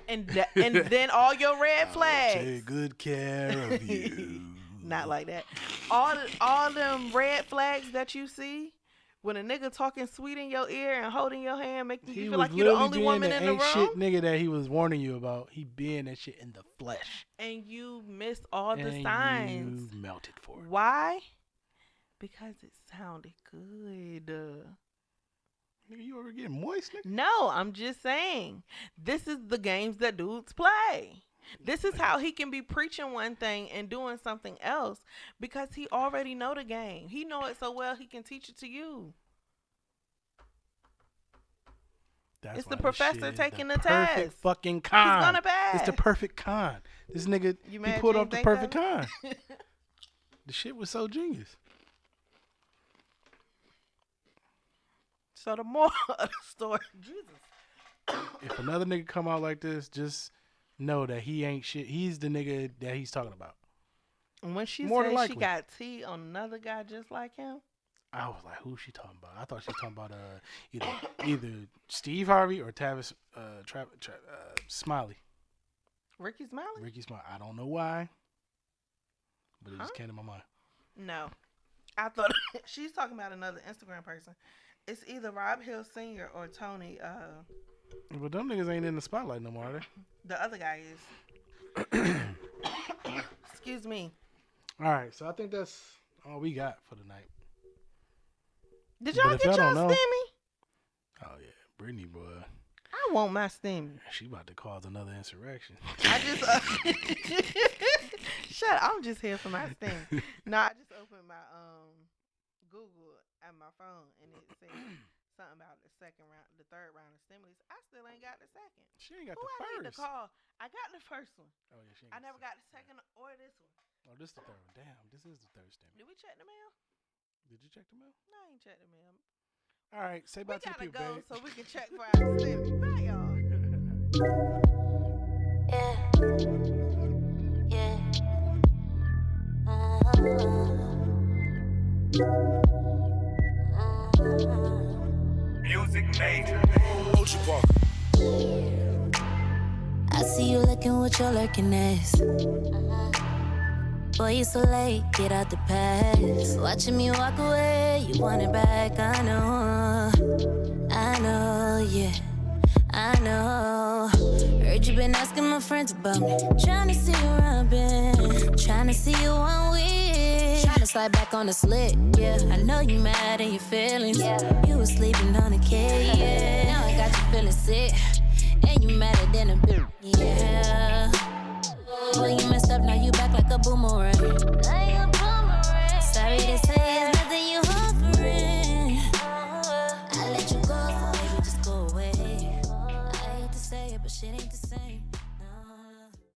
And then all your red flags. I'll take good care of you. Not like that. All them red flags that you see when a nigga talking sweet in your ear and holding your hand, making you feel like you're the only woman in the room. Shit nigga that he was warning you about. He being that shit in the flesh. And you missed all the and signs. You melted for it. Why? Because it sounded good. Nigga, you ever getting moist, nigga? No, I'm just saying. This is the games that dudes play. This is how he can be preaching one thing and doing something else because he already know the game. He know it so well he can teach it to you. It's the professor taking the test. Perfect fucking con. He's gonna pass. It's the perfect con. This nigga, he pulled off the perfect con. The shit was so genius. So the moral of the story, Jesus. If another nigga come out like this, just know that he ain't shit. He's the nigga that he's talking about. And when she More than said likely. she got tea on another guy just like him, I was like, who's she talking about? I thought she was talking about either Steve Harvey or Tavis Smiley. Ricky Smiley? Ricky Smiley. I don't know why, but it just came to my mind. No. I thought she's talking about another Instagram person. It's either Rob Hill Sr. or Tony. But them niggas ain't in the spotlight no more, are they? The other guy is. Excuse me. All right, so I think that's all we got for the night. Did y'all get y'all stimmy? Oh yeah, Brittany, boy. I want my stimmy. She about to cause another insurrection. I just shut up. I'm just here for my stimmy. No, I just opened my Google at my phone and it said something about the third round of stimulus. I still ain't got the second. She ain't got Who the I first. need to call? I got the first one. Oh yeah, she ain't I never got the second or this one. Oh, this is the third one. Damn, this is the third stimmy. Did we check the mail? Did you check the mail? No, I ain't checked the mail. All right, say bye to the people, We gotta go babe. so we can check for our stimmy. Bye, y'all. Music major. I see you looking with your lurking ass. Boy, you so late, get out the past. Watching me walk away, you want it back, I know, yeah, I know. Heard you been asking my friends about me, trying to see where I've been, trying to see you on with, trying to slide back on the slick, yeah. I know you mad and your feelings, yeah. You was sleeping on a K, yeah. Now I got you feeling sick, and you madder than a bitch, yeah. Boy, you messed up, now you back like a boomerang. Sorry to say it's nothing you offering. I let you go, so baby, just go away. I hate to say it, but shit ain't the same.